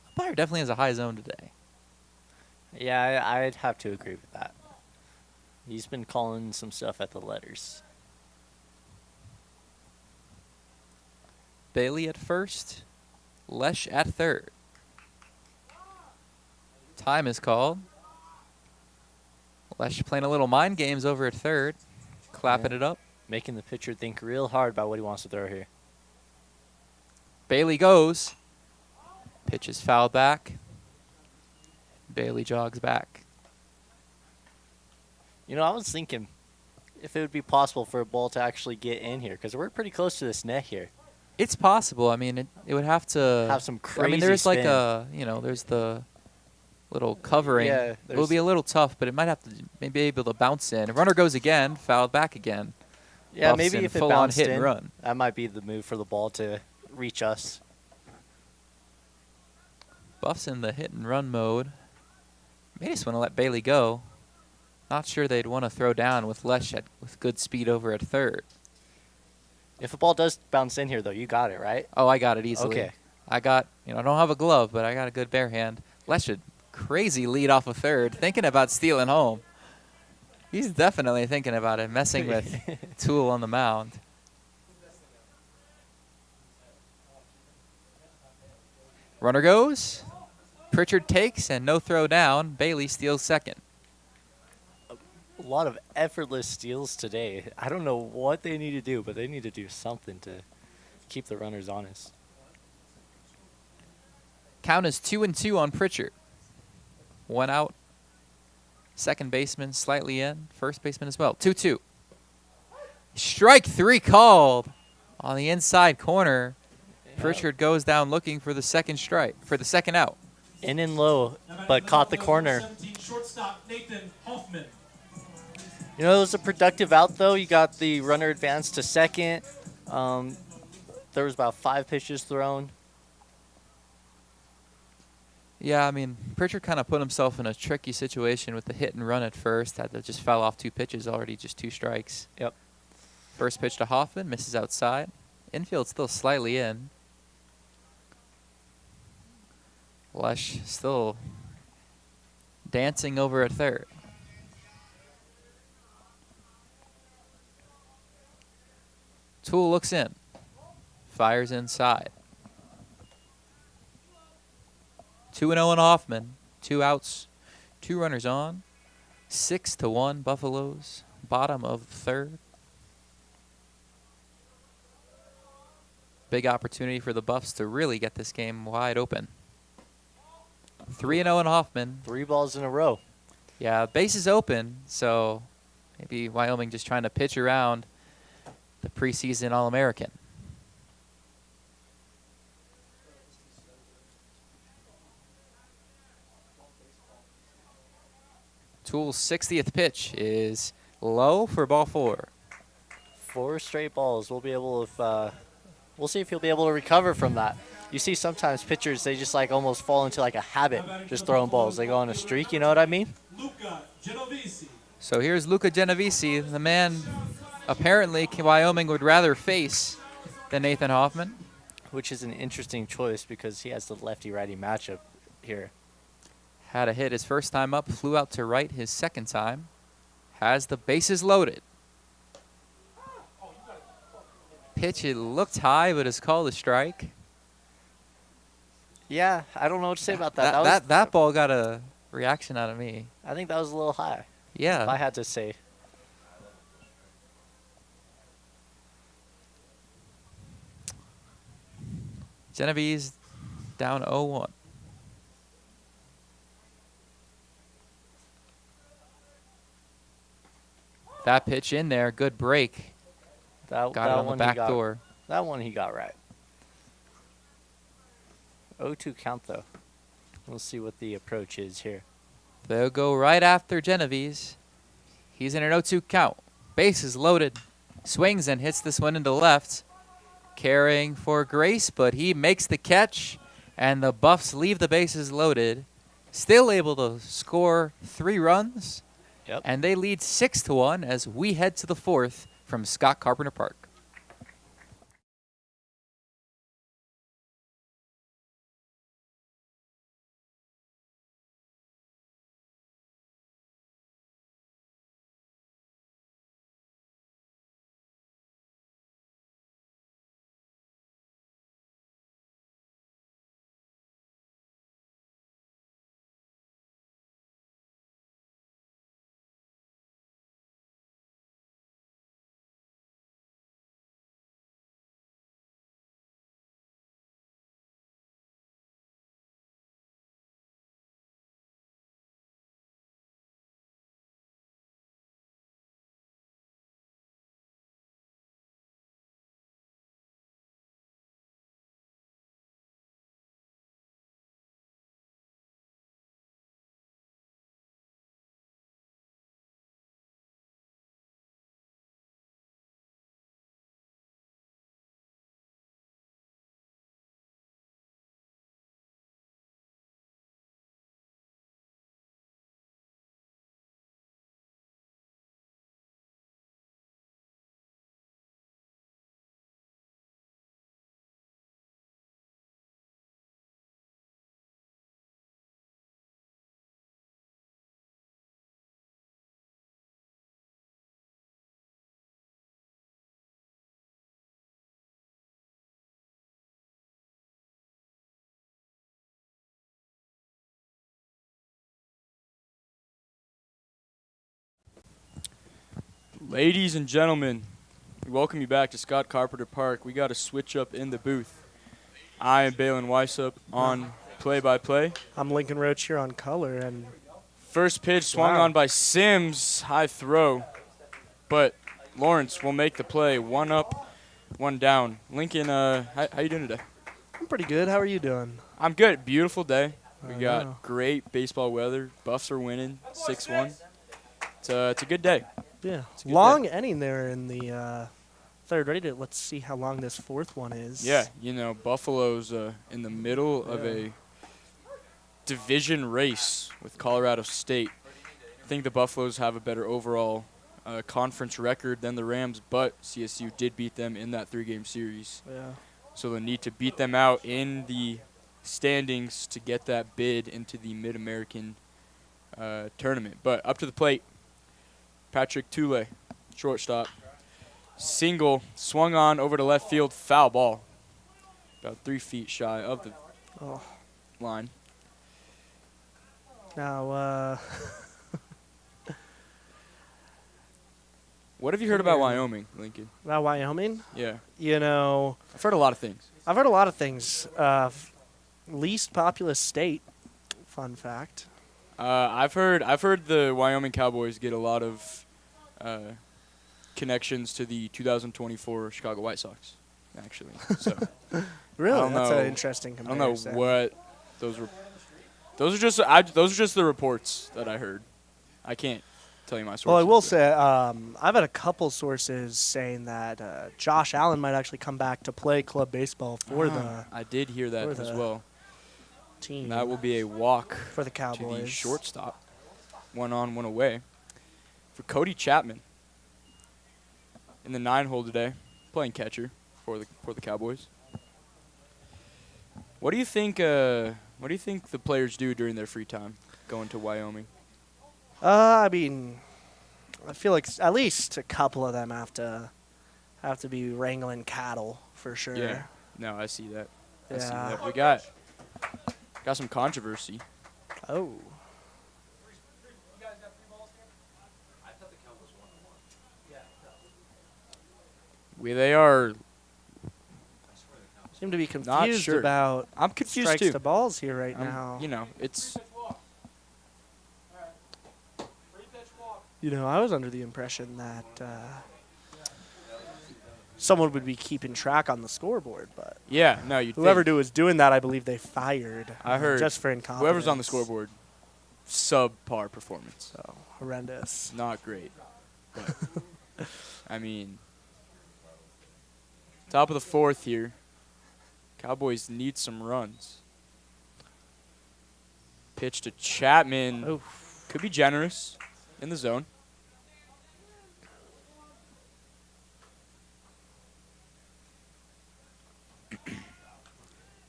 Umpire definitely has a high zone today. yeah, I'd have to agree with that. He's been calling some stuff at the letters. Bailey at first, Lesh at third. Time is called. Lesh playing a little mind games over at third, clapping it up. Making the pitcher think real hard about what he wants to throw here. Bailey goes. Pitch is fouled back. Bailey jogs back. You know, I was thinking if it would be possible for a ball to actually get in here, because we're pretty close to this net here. It's possible. I mean, it would have to Have some crazy I mean, there's like spin. there's the little covering. Yeah, It will be a little tough, but it might have to maybe able to bounce in. Runner goes again, fouled back again. Yeah, Buffs maybe in if it full-on bounced hit in, and run. that might be the move for the ball to reach us. Buffs in the hit and run mode. May just want to let Bailey go. Not sure they'd want to throw down with Lesh with good speed over at third. If the ball does bounce in here, though, you got it, right? Oh, I got it easily. Okay. I got, I don't have a glove, but I got a good bare hand. Lesh should crazy lead off of third, thinking about stealing home. He's definitely thinking about it, messing with Tool on the mound. Runner goes. Pritchard takes and no throw down. Bailey steals second. A lot of effortless steals today. I don't know what they need to do, but they need to do something to keep the runners honest. Count is 2-2 on Pritchard. 1 out. Second baseman slightly in. First baseman as well. 2-2. Strike 3 called on the inside corner. Pritchard goes down looking for the second strike, for the second out. In and low, but caught the corner. 17, shortstop Nathan Hoffman. You know, it was a productive out, though. You got the runner advanced to second. There was about 5 pitches thrown. Yeah, I mean, Pritchard kind of put himself in a tricky situation with the hit and run at first. Had to just foul off 2 pitches already, just 2 strikes. Yep. First pitch to Hoffman, misses outside. Infield still slightly in. Lesh still dancing over at third. Tool looks in. Fires inside. 2-0 on Hoffman. 2 outs. 2 runners on. 6-1 Buffaloes. Bottom of third. Big opportunity for the Buffs to really get this game wide open. 3-0 on Hoffman. 3 balls in a row. Yeah, base is open, so maybe Wyoming just trying to pitch around the preseason All-American. Tool's 60th pitch is low for ball 4. 4 straight balls. We'll be able to, we'll see if he'll be able to recover from that. You see sometimes pitchers, they just like almost fall into like a habit, just throwing balls. They go on a streak, you know what I mean? Luca Genovese. So here's Luca Genovese, the man apparently Wyoming would rather face than Nathan Hoffman. Which is an interesting choice because he has the lefty-righty matchup here. Had a hit his first time up, flew out to right his second time. Has the bases loaded. Pitch, it looked high, but is called a strike. Yeah, I don't know what to say about that. That ball got a reaction out of me. I think that was a little high, if I Yeah. had to say. Genovese down 0-1. That pitch in there, good break. That Got it on the one back door. That one he got right. 0-2 count, though. We'll see what the approach is here. They'll go right after Genovese. He's in an 0-2 count. Bases loaded. Swings and hits this one into left. Carrying for Grace, but he makes the catch. And the Buffs leave the bases loaded. Still able to score 3 runs. Yep. And they lead 6-1 as we head to the 4th from Scott Carpenter Park. Ladies and gentlemen, we welcome you back to Scott Carpenter Park. We got a switch up in the booth. I am Balin Weisup on play-by-play. I'm Lincoln Roach here on color, and First pitch swung on by Sims, high throw, but Lawrence will make the play. 1 up, 1 down. Lincoln, how you doing today? I'm pretty good. How are you doing? I'm good. Beautiful day. We I got know. great baseball weather. Buffs are winning 6-1. It's a good day. Yeah, It's a good long inning there in the third. Ready to let's see how long this 4th one is. Yeah, Buffalo's in the middle of a division race with Colorado State. I think the Buffaloes have a better overall conference record than the Rams, but CSU did beat them in that 3-game series. Yeah. So they'll need to beat them out in the standings to get that bid into the Mid-American tournament. But up to the plate, Patrick Tule, shortstop. Single, swung on over to left field, foul ball. About 3 feet shy of the line. Now, What have you heard about Wyoming, Lincoln? about Wyoming, Yeah. I've I've heard a lot of things. heard a lot of things. Least populous state, fun fact. I've heard the Wyoming Cowboys get a lot of connections to the 2024 Chicago White Sox, actually. So Really, don't that's know- an interesting I don't know comparison. what those were. Those are just the reports that I heard. I can't tell you my sources. Well, I will but- say I've had a couple sources saying that Josh Allen might actually come back to play club baseball for the I did hear that for as the well. team. That will be a walk for the to Cowboys. the shortstop. 1 on, 1 away. For Cody Chapman in the 9-hole today, playing catcher for the Cowboys. What do you think the players do during their free time going to Wyoming? I mean, I feel like at least a couple of them have to be wrangling cattle for sure. Yeah. No, I see that. I see Yeah. that. We got some controversy. Oh. They are. Seem to be confused sure. about I'm confused strikes too. to balls here right now. It's I was under the impression that someone would be keeping track on the scoreboard, but Yeah, no, you. whoever was doing that, I believe they fired. I heard just for incompetence. Whoever's on the scoreboard, subpar performance. So horrendous. Not great. But, I mean, top of the fourth here. Cowboys need some runs. Pitch to Chapman. Oh, Could be generous in the zone.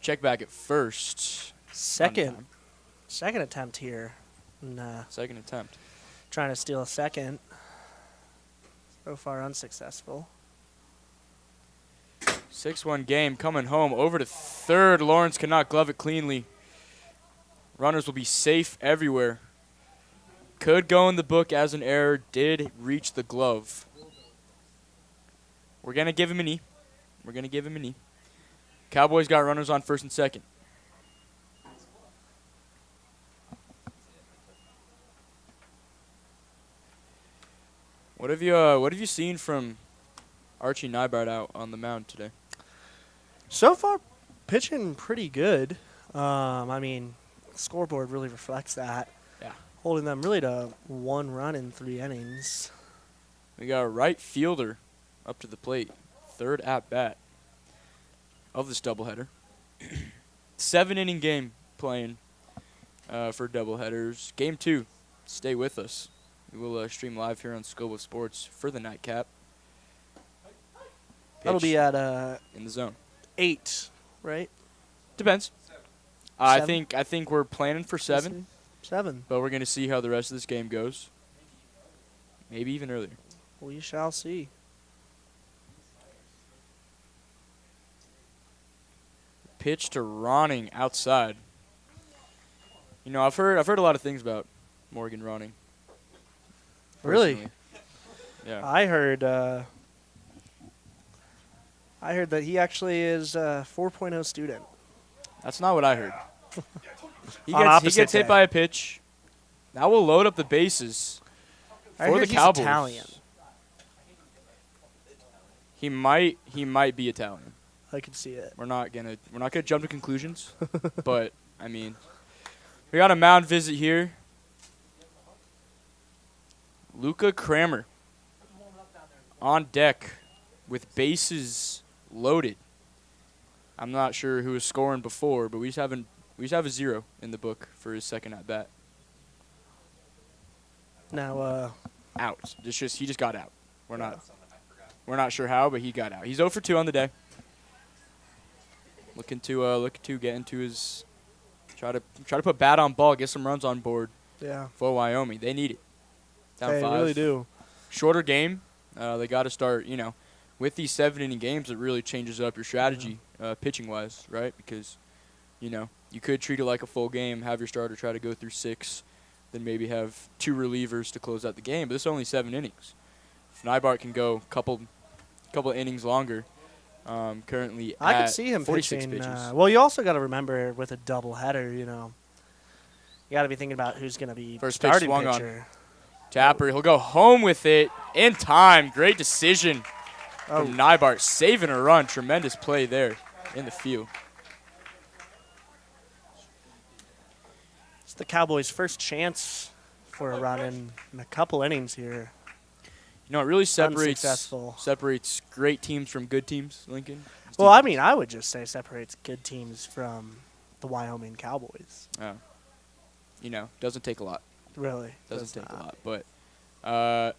Check back at first. second attempt here. And, Second attempt. trying to steal a second. So far unsuccessful. 6-1 game coming home. Over to third. Lawrence cannot glove it cleanly. Runners will be safe everywhere. Could go in the book as an error. Did reach the glove. We're going to give him a knee. Cowboys got runners on first and second. What have you seen from Archie Nybart out on the mound today? So far, pitching pretty good. I mean, scoreboard really reflects that. Yeah. Holding them really to 1 run in 3 innings. We got a right fielder up to the plate. Third at bat of this doubleheader. 7-inning game playing for doubleheaders. Game 2. Stay with us. We will stream live here on Scope of Sports for the nightcap. That'll Pitch be at in the zone. 8, right? Depends. I think we're planning for 7, 7. but we're going to see how the rest of this game goes. Maybe even earlier. We shall see. Pitch to Ronning outside. I've heard a lot of things about Morgan Ronning. Really? Personally. Yeah. I heard that he actually is a 4.0 student. That's not what I heard. He On gets opposite hit day. by a pitch. Now we'll load up the bases I for heard the Cowboys. he's Italian. He might be Italian. I can see it. We're not gonna jump to conclusions, but I mean, we got a mound visit here. Luca Kramer on deck with bases loaded. I'm not sure who was scoring before, but we just have a 0 in the book for his second at bat. Now, Out. He just got out. We're not sure how, but he got out. He's 0 for 2 on the day. Looking to get into his try to put bat on ball, get some runs on board yeah, for Wyoming. They need it. Down they 5. really do. Shorter game. They got to start, with these 7-inning games, it really changes up your strategy pitching-wise, right? Because, you could treat it like a full game, have your starter try to go through 6, then maybe have 2 relievers to close out the game. But it's only 7 innings. If Nybart can go couple innings longer, currently I at could see him 46 pitching. pitches. Well, you also got to remember with a doubleheader, you got to be thinking about who's going to be First pitch starting swung on. pitcher. Tapper, he'll go home with it in time. Great decision from Nybart, saving a run. Tremendous play there in the field. It's the Cowboys' first chance for a run in a couple innings here. It really separates Unsuccessful. great teams from good teams, Lincoln. Well, I mean, I would just say separates good teams from the Wyoming Cowboys. Doesn't take a lot. Really. Doesn't does take a not. lot. But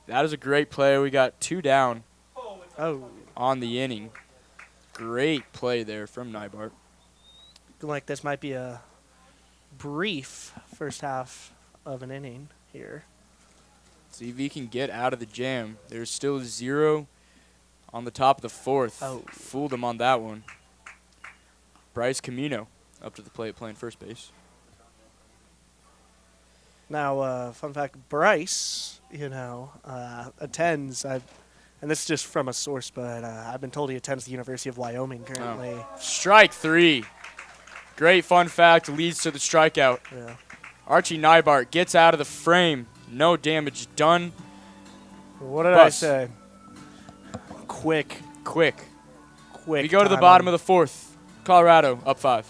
that is a great play. We got 2 down Oh, on the inning. Great play there from Nybart. looking like this might be a brief first half of an inning here. See if he can get out of the jam. There's still a 0 on the top of the 4th. Oh. Fooled him on that one. Bryce Camino up to the plate playing first base. Now, fun fact, Bryce, attends, and this is just from a source, but I've been told he attends the University of Wyoming currently. Strike 3. Great fun fact leads to the strikeout. Yeah. Archie Nybart gets out of the frame. No damage done. What did I Bus. say? Quick. Quick. Quick. We go to the time bottom on. of the fourth. Colorado up 5.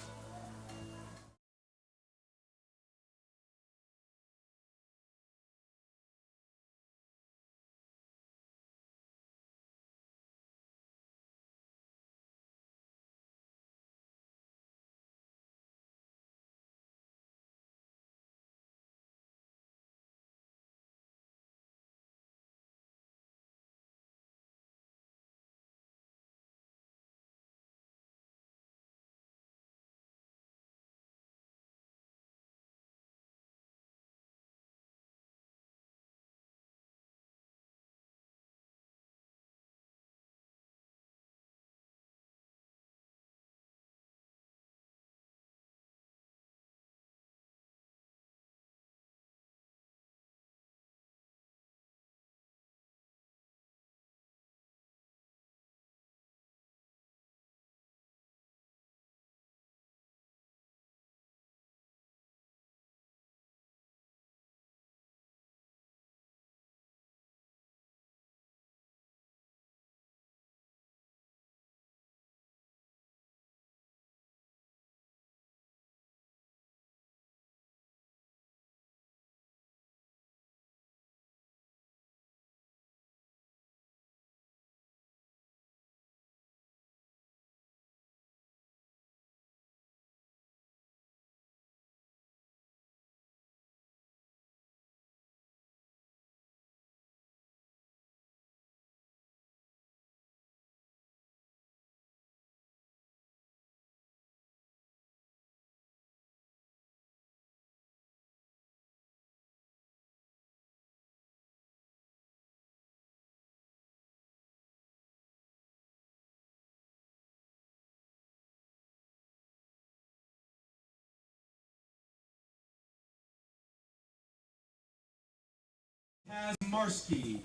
Kazmarski.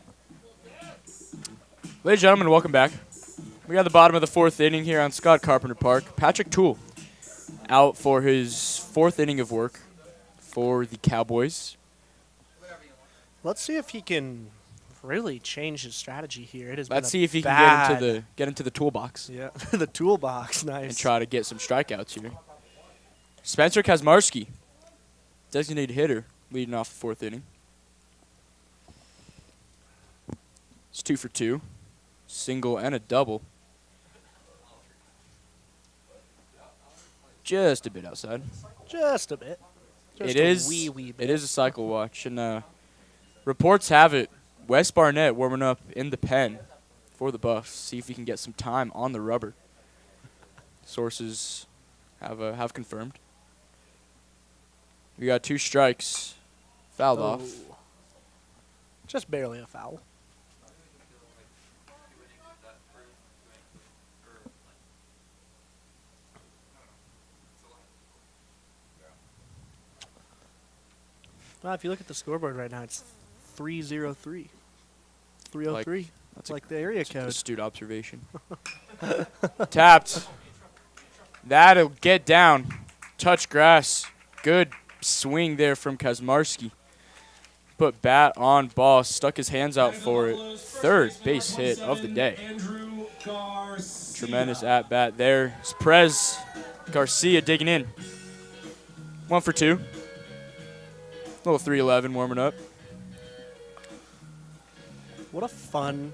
Ladies and gentlemen, welcome back. We got the bottom of the fourth inning here on Scott Carpenter Park. Patrick Toole out for his fourth inning of work for the Cowboys. Let's see if he can really change his strategy here. It has Let's been see if he bad. can get into the toolbox Yeah, the toolbox. Nice. and try to get some strikeouts here. Spencer Kazmarski, designated hitter, leading off the fourth inning. It's 2 for 2, single and a double. Just a bit outside. Just a bit. Just It a is. wee bit. It is a cycle watch, and reports have it Wes Barnett warming up in the pen for the Buffs. See if he can get some time on the rubber. Sources have confirmed. We got 2 strikes, fouled off. Oh. Just barely a foul. Well, if you look at the scoreboard right now, it's 303. 303. That's like the area code. Astute observation. Tapped. That'll get down. Touch grass. Good swing there from Kazmarski. Put bat on ball. Stuck his hands out for it. Third base hit of the day. Andrew Garcia. Tremendous at bat there. It's Perez Garcia digging in. 1 for 2. Little 311 warming up. What a fun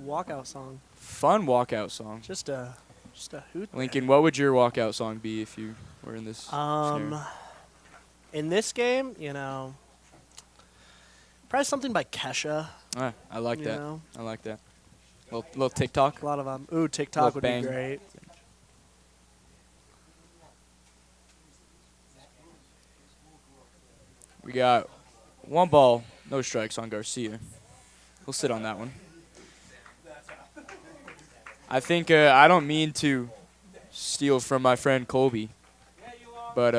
walkout song. Fun walkout song. Just a hoot. there. Lincoln, what would your walkout song be if you were in this scenario? In this game, probably something by Kesha. Ah, I like you that. know. I like that. Little TikTok. A lot of TikTok Little would bang. be great. We got 1 ball, no strikes on Garcia. We'll sit on that one. I think I don't mean to steal from my friend Colby, but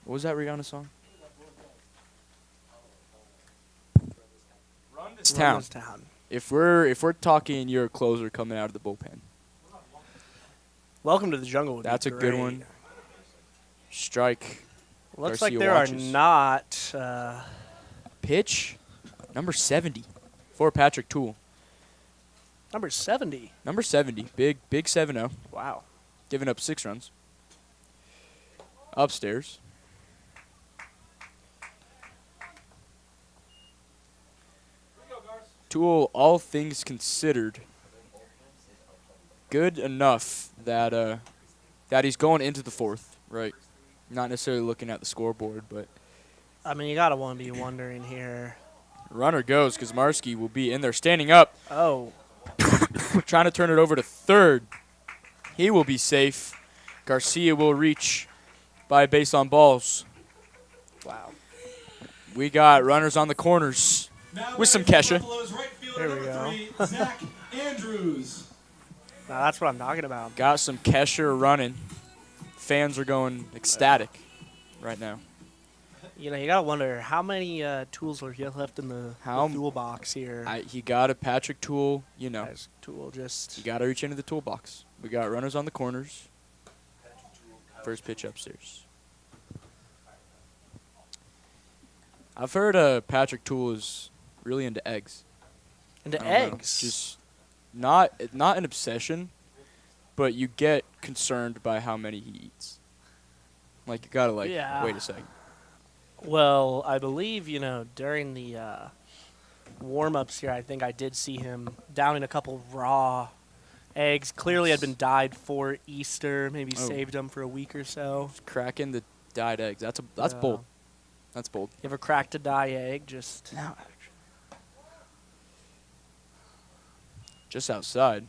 what was that Rihanna song? Run this town. This town. If we're talking your closer coming out of the bullpen, Welcome to the Jungle. Would be that's a good great. one. Strike. Looks Garcia like there watches. are not pitch, number 70 for Patrick Toole. Number 70. Number 70, big 7-0, Wow. giving up 6 runs. Upstairs. Toole, all things considered, good enough that that he's going into the 4th, right? Not necessarily looking at the scoreboard, but I mean, you got to be wondering here. runner goes. Kuzmarski will be in there standing up, Oh, trying to turn it over to 3rd. He will be safe. Garcia will reach by base on balls. wow. We got runners on the corners Now with some batting for the Kesha. Buffaloes, right fielder, There we number go. 3, Zach Andrews. Now that's what I'm talking about. Got some Kesher running. Fans are going ecstatic right now. You know, you got to wonder how many tools are left in the toolbox here. He got a Patrick Toole, you know. As Tool just. You got to reach into the toolbox. We got runners on the corners. First pitch upstairs. I've heard Patrick Toole is really into eggs. Into I don't know. eggs. Just not an obsession, but you get concerned by how many he eats. Like, you got to, Yeah. wait a second. Well, I believe, during the warm-ups here, I think I did see him downing a couple raw eggs. Clearly had been dyed for Easter, maybe Oh. saved them for a week or so. Cracking the dyed eggs. That's Yeah. bold. That's bold. You ever cracked a dye egg? Just Just outside.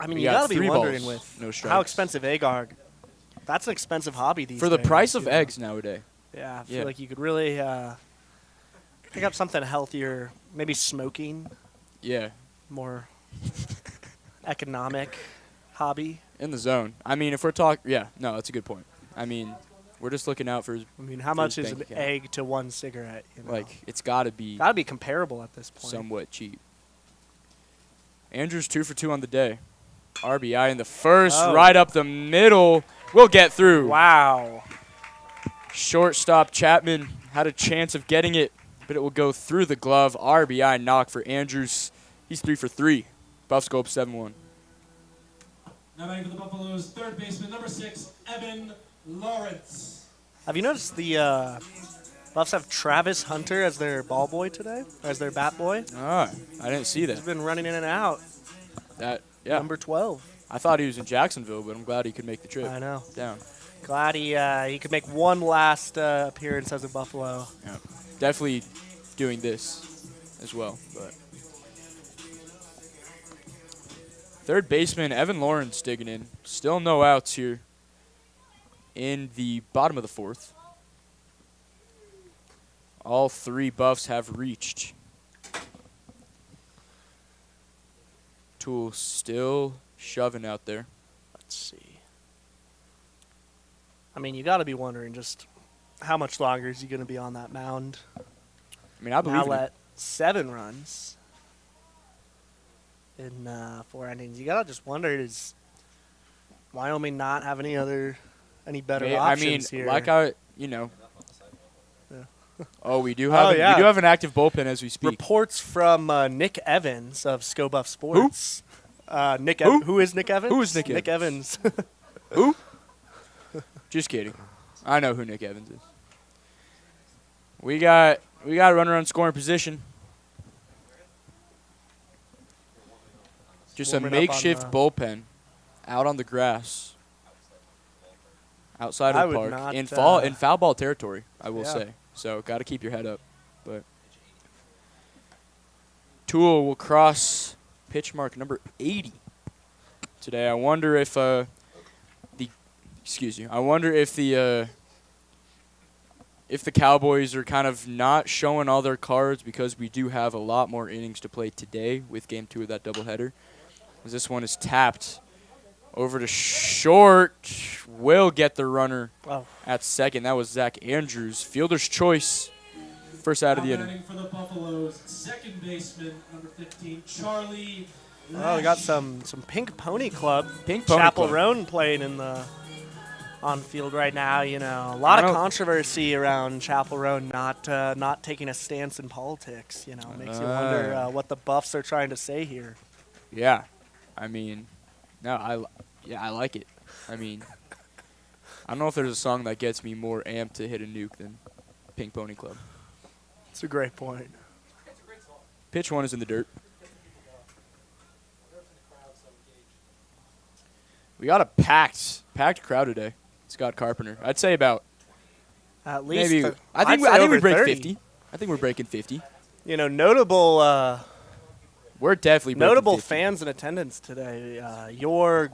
I mean, We you got got to be 3 wondering balls, with no how strikes. expensive egg are. That's an expensive hobby these For days. the price of you know? eggs nowadays. Yeah, I feel Yeah. like you could really pick up something healthier, maybe smoking, Yeah. more economic hobby. In the zone. I mean, if we're talking, yeah, no, that's a good point. I mean, we're just looking out for, I mean, how For much his is an bank account. egg to one cigarette? You know? like, it's got to be Gotta be comparable at this point. somewhat cheap. Andrews 2 for 2 on the day. RBI in the first, Oh. right up the middle. We'll get through. Wow. Shortstop Chapman had a chance of getting it, but it will go through the glove. RBI knock for Andrews. He's 3 for 3. Buffs go up 7-1. Now batting for the Buffaloes, 3rd baseman, number 6, Evan Lawrence. Have you noticed the Buffs have Travis Hunter as their ball boy today, as their bat boy? Ah, I didn't see He's that. been running in and out. Yeah. Number 12. I thought he was in Jacksonville, but I'm glad he could make the trip I know. down. Glad he could make one last appearance as a Buffalo. Yeah. Definitely doing this as well. But 3rd baseman Evan Lawrence digging in. Still no outs here in the bottom of the 4th. All 3 Buffs have reached. Toole still shoving out there. Let's see. I mean, you got to be wondering just how much longer is he going to be on that mound? I mean, I believe Now in it. let 7 runs in 4 innings. You got to just wonder, does Wyoming not have any better I mean, options here? Yeah. Yeah. Oh, we do have Oh, yeah. we do have an active bullpen as we speak. Reports from Nick Evans of ScoBuff Sports. Nick Who? Who is Nick Evans? Who is Nick Nick Evans. Who? Just kidding. I know who Nick Evans is. We got a runner on scoring position. Just a Warming up on makeshift the- bullpen out on the grass. Outside I of the would park. not, In foul ball territory, I will Yeah. say. So got to keep your head up. But Toole will cross pitch mark number 80 today. I wonder if the Cowboys are kind of not showing all their cards because we do have a lot more innings to play today with Game 2 of that doubleheader. As this one is tapped over to short, will get the runner Oh. at second. That was Zach Andrews. Fielder's choice, first out of the Now inning. batting for the Buffaloes, 2nd baseman, number 15, Charlie. Oh, we got some Pink Pony Club. Pink Pony Chapel Club. Roan playing in the on field right now. You know, a lot I of don't- controversy around Chapel Roan not taking a stance in politics. You know, makes you wonder what the Buffs are trying to say here. Yeah. I mean, no, I like it. I mean, I don't know if there's a song that gets me more amped to hit a nuke than Pink Pony Club. It's a great point. Pitch 1 is in the dirt. We got a packed crowd today. Scott Carpenter. I'd say about At least maybe. I I'd think say we over break 30. 50. I think we're breaking 50. You know, notable We're definitely breaking notable 50. fans in attendance today. Your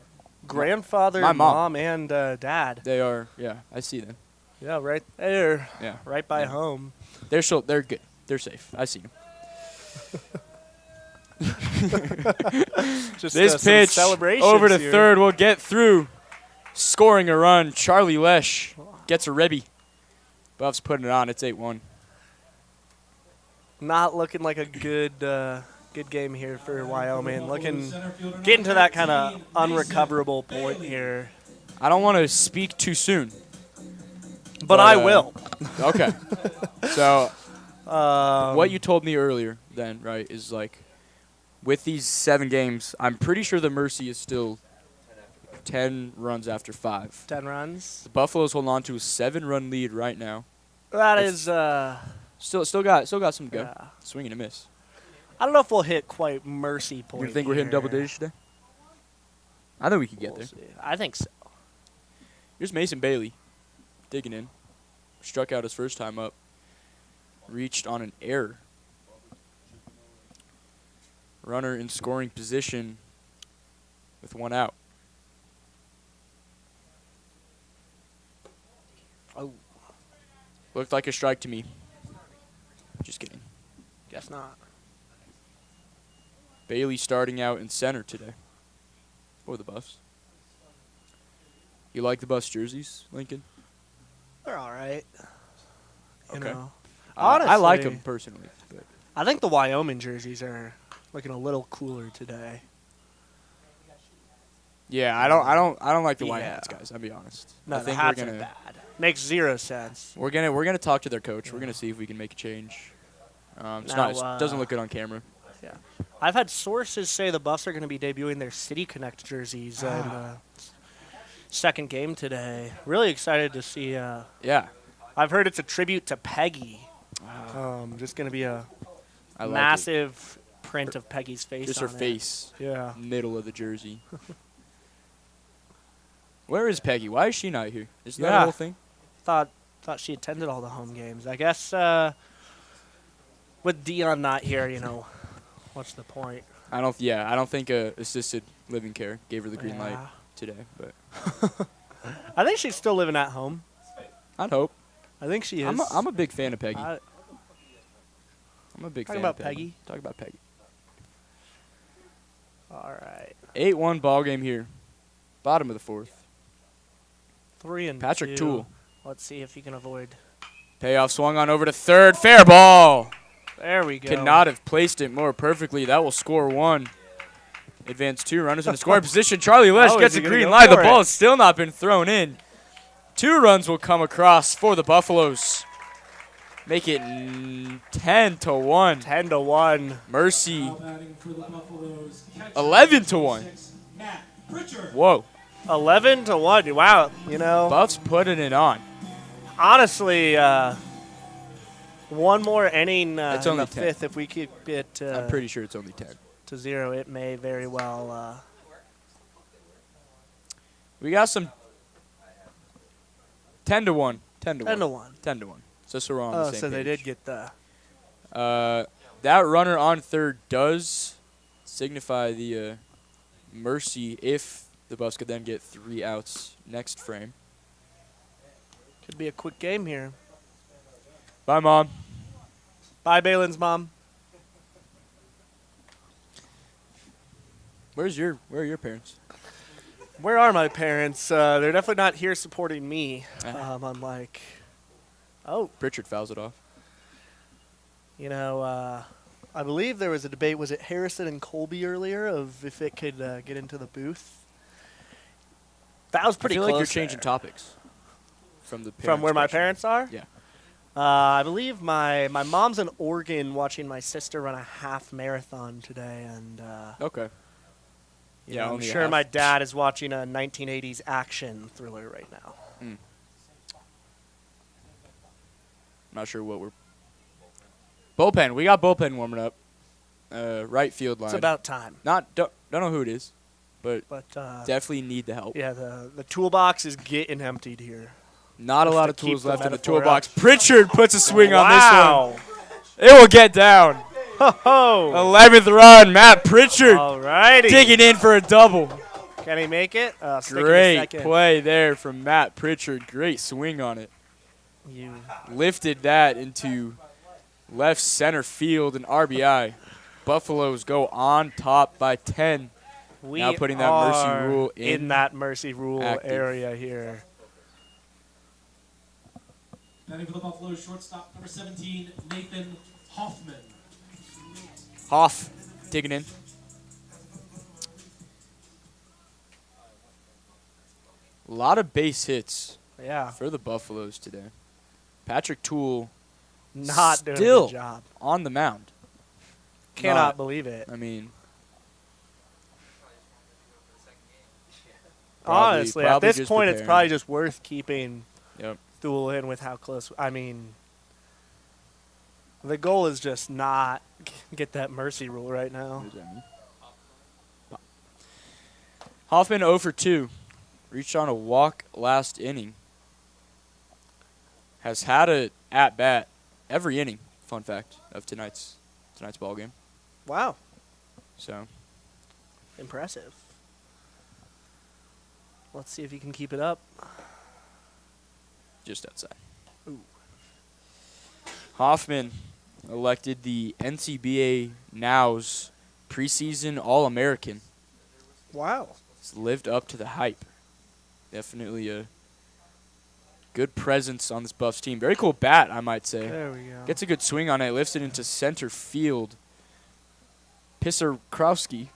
grandfather, My mom. and dad. They are. Yeah, I see them. Yeah, right there, Yeah, right by Yeah. home. they're good. They're safe. I see them. Just This some pitch celebrations over to here. third will get through. Scoring a run. Charlie Lesh gets a ribby. Buffs putting it on. It's 8-1. Not looking like a good game here for Wyoming. Getting to that kind of unrecoverable point here. I don't want to speak too soon. But I will. Okay. So what you told me earlier then, right, is like with these 7 games, I'm pretty sure the Mercy is still 10 runs after 5. 10 runs. The Buffaloes hold on to a 7-run lead right now. That It's- is Still got some go. yeah. Swing and a miss. I don't know if we'll hit quite mercy point. You think we're hitting double here. digits today? I think we could get We'll there. see. I think so. Here's Mason Bailey digging in. Struck out his first time up. Reached on an error. Runner in scoring position with 1 out. Oh, Looked like a strike to me. Just kidding. guess not. Bailey starting out in center today for the Buffs. You like the Buffs jerseys, Lincoln? They're all right. You Okay. know. I like Honestly, them personally. But I think the Wyoming jerseys are looking a little cooler today. yeah, I don't like the white Yeah. hats, guys. I'll be honest. No, I the think hats we're are gonna bad. Makes zero sense. we're gonna talk to their coach. We're gonna see if we can make a change. It doesn't look good on camera. I've had sources say the Buffs are going to be debuting their City Connect jerseys in the second game today. Really excited to see. Yeah, I've heard it's a tribute to Peggy. Just going to be a I like massive print of Peggy's it. face. Just her on it. face, Yeah. middle of the jersey. Where is Peggy? Why is she not here? Is that Yeah. a whole thing? Thought she attended all the home games. I guess with Dion not here, you know, what's the point? I don't think assisted living care gave her the green light Yeah. today, but I think she's still living at home. I'd hope. I think she is. I'm a big fan of Peggy. I- I'm a big Talk fan about of Peggy. Talk about Peggy. all right. 8-1 ball game here. Bottom of the 4th. 3 and Patrick 2. Toole. Let's see if he can avoid. Payoff swung on over to third. Fair ball. There we go. Could not have placed it more perfectly. That will score 1. Advance 2 runners in scoring position. Charlie Lesh Oh, gets is a he gonna green go light. The for ball it? has still not been thrown in. 2 runs will come across for the Buffaloes. Make it 10-1. 10-1. Mercy Batting for the Buffaloes. Catcher 11-1. 6, Matt Pritchard. Whoa. 11-1. Wow. You know, Buffs putting it on. honestly, one more inning It's in only the 10. 5th. If we keep it I'm pretty sure it's only 10. to 0, it may very well. We got some 10-1. 10-1. 10-1. 10-1. So we're on the Oh, same so they page. did get the. That runner on third does signify the mercy if the Buffs could then get 3 outs next frame. Could be a quick game here. Bye, Mom. Bye, Balin's mom. Where are your parents? Where are my parents? They're definitely not here supporting me. I'm like, oh, Pritchard fouls it off. you know, I believe there was a debate. Was it Harrison and Colby earlier of if it could get into the booth? That was pretty I feel close. like you're changing there. topics from the From where my question. parents are? Yeah. I believe my mom's in Oregon watching my sister run a half marathon today, and Okay. Yeah, I'm only a sure half. my dad is watching a 1980s action thriller right now. I'm not sure what we're. Bullpen. We got bullpen warming up. Right field line. It's about time. Don't know who it is, but But definitely need the help. yeah, the toolbox is getting emptied here. Not a Just lot to of keep tools the left in the metaphor toolbox. up. Pritchard puts a swing on this Wow. one. It will get down. Ho 11th run. Matt Pritchard Alrighty. digging in for a double. Can he make it? Stick in the Great second. play there from Matt Pritchard. Great swing on it. You Lifted that into left center field and RBI. Buffaloes go on top by 10. We Now putting that mercy are rule in in that mercy rule active. area here. Batting for the Buffaloes, shortstop number 17, Nathan Hoffman. Hoff digging in. A lot of base hits Yeah, for the Buffaloes today. Patrick Toole not doing a Still. good job. on the mound. Cannot Not- believe it. I mean, Honestly, at probably this just point, it's preparing. probably just worth keeping Yep. Thule in with how close. I mean, the goal is just not get that mercy rule right now. Hoffman 0 for 2. Reached on a walk last inning. Has had a at bat every inning. Fun fact of tonight's ball game. Wow, So impressive. Let's see if he can keep it up. just outside. Ooh. Hoffman elected the NCBA Now's preseason All-American. Wow. He's lived up to the hype. Definitely a good presence on this Buffs team. Very cool bat, I might say. There we go. Gets a good swing on it. Lifts it into center field. Pisarkowski.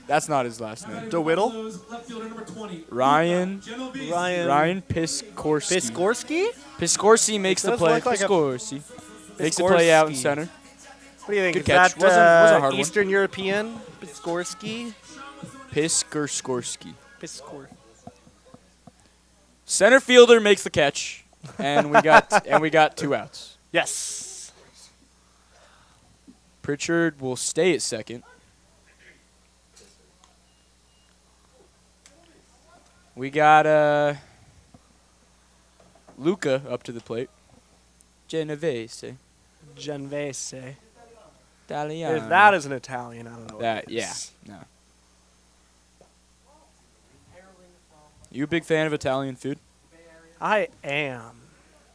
That's not his last name. DeWiddle? Buffaloes, left fielder number 20, Ryan Genovese. Ryan Piskorski. Piskorski? Piskorski makes the does play. look like a- Piskorski makes the play out in Piskorski. center. What do you think? Good Is catch. that Wasn't a hard one. Eastern European? Piskorski? Piskorski. Piskor. Center fielder makes the catch, and we got 2 outs. Yes. Pritchard will stay at second. We got Luca up to the plate. Genovese. Genvese. Italiano. If that is an Italian, I don't know what That, it yeah. is. No. You a big fan of Italian food? I am.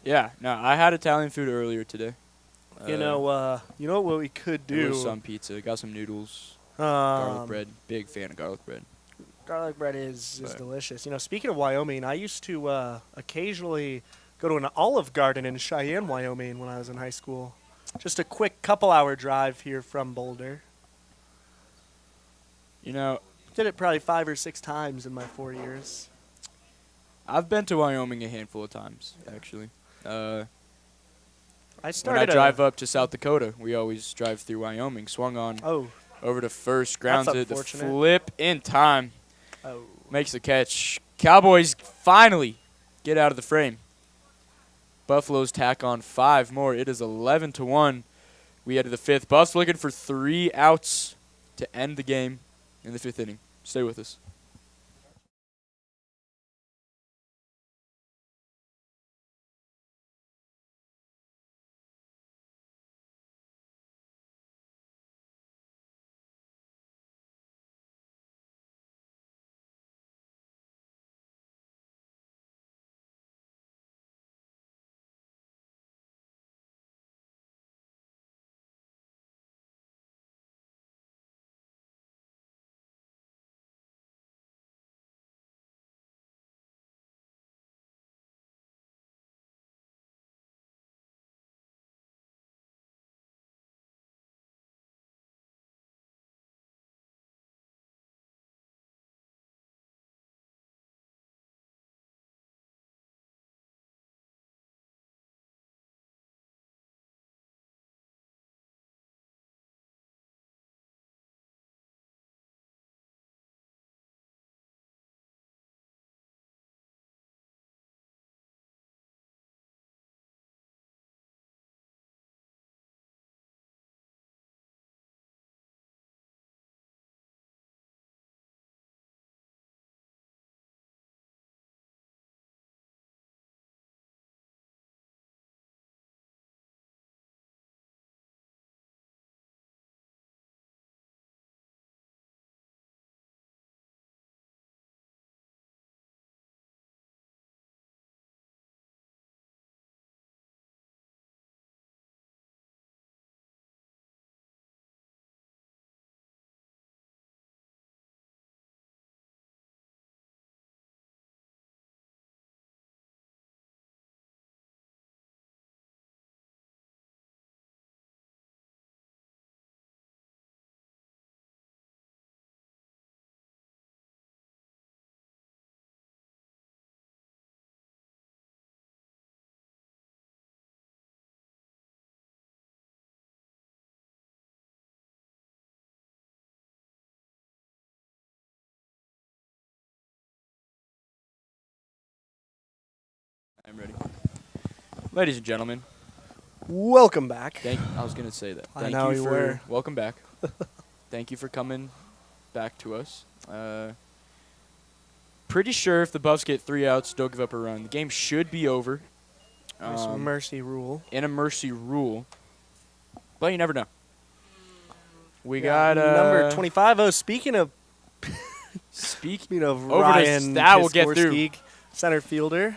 Yeah. No, I had Italian food earlier today. You know what we could There do? was some pizza. Got some noodles. Garlic Um, bread. Big fan of garlic bread. Garlic bread is Right. delicious. You know, speaking of Wyoming, I used to occasionally go to an Olive Garden in Cheyenne, Wyoming when I was in high school. Just a quick couple-hour drive here from Boulder. You know, Did it probably 5 or 6 times in my 4 years. I've been to Wyoming a handful of times, actually. I When I started drive up to South Dakota, we always drive through Wyoming. Swung on Oh, over to first, grounds it, the unfortunate. flip in time, oh. makes the catch. Cowboys finally get out of the frame. Buffaloes tack on 5 more. It is 11-1. We head to the 5th. Buffs looking for 3 outs to end the game in the 5th inning. Stay with us. I'm ready. Ladies and gentlemen, Welcome back. I was going to say that. I Thank know you you for were. welcome back. Thank you for coming back to us. Pretty sure if the Buffs get 3 outs, don't give up a run. The game should be over. Nice mercy rule. In a mercy rule. But you never know. We got number 25. Oh, speaking of speaking of over Ryan that will get through. Piskorski, center fielder.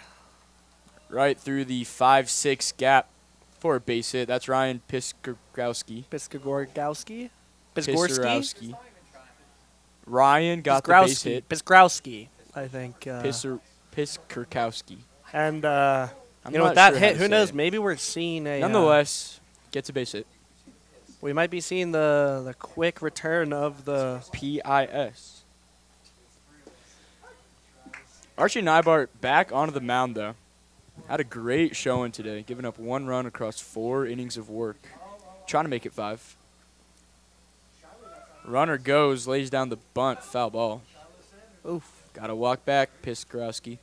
Right through the 5-6 gap for a base hit. That's Ryan Piskorski. Piskorski. Piskorowski. Ryan got the base hit. Piskorowski, I think. Piskorowski. And I'm you know, not with that sure how hit, to who say knows? it. Maybe we're seeing a. Nonetheless, gets a base hit. We might be seeing the quick return of the PIS. Archie Nybart back onto the mound, though. Had a great showing today, giving up 1 run across 4 innings of work. Trying to make it 5. Runner goes, lays down the bunt, foul ball. Oof. Got to walk back, Piskorowski.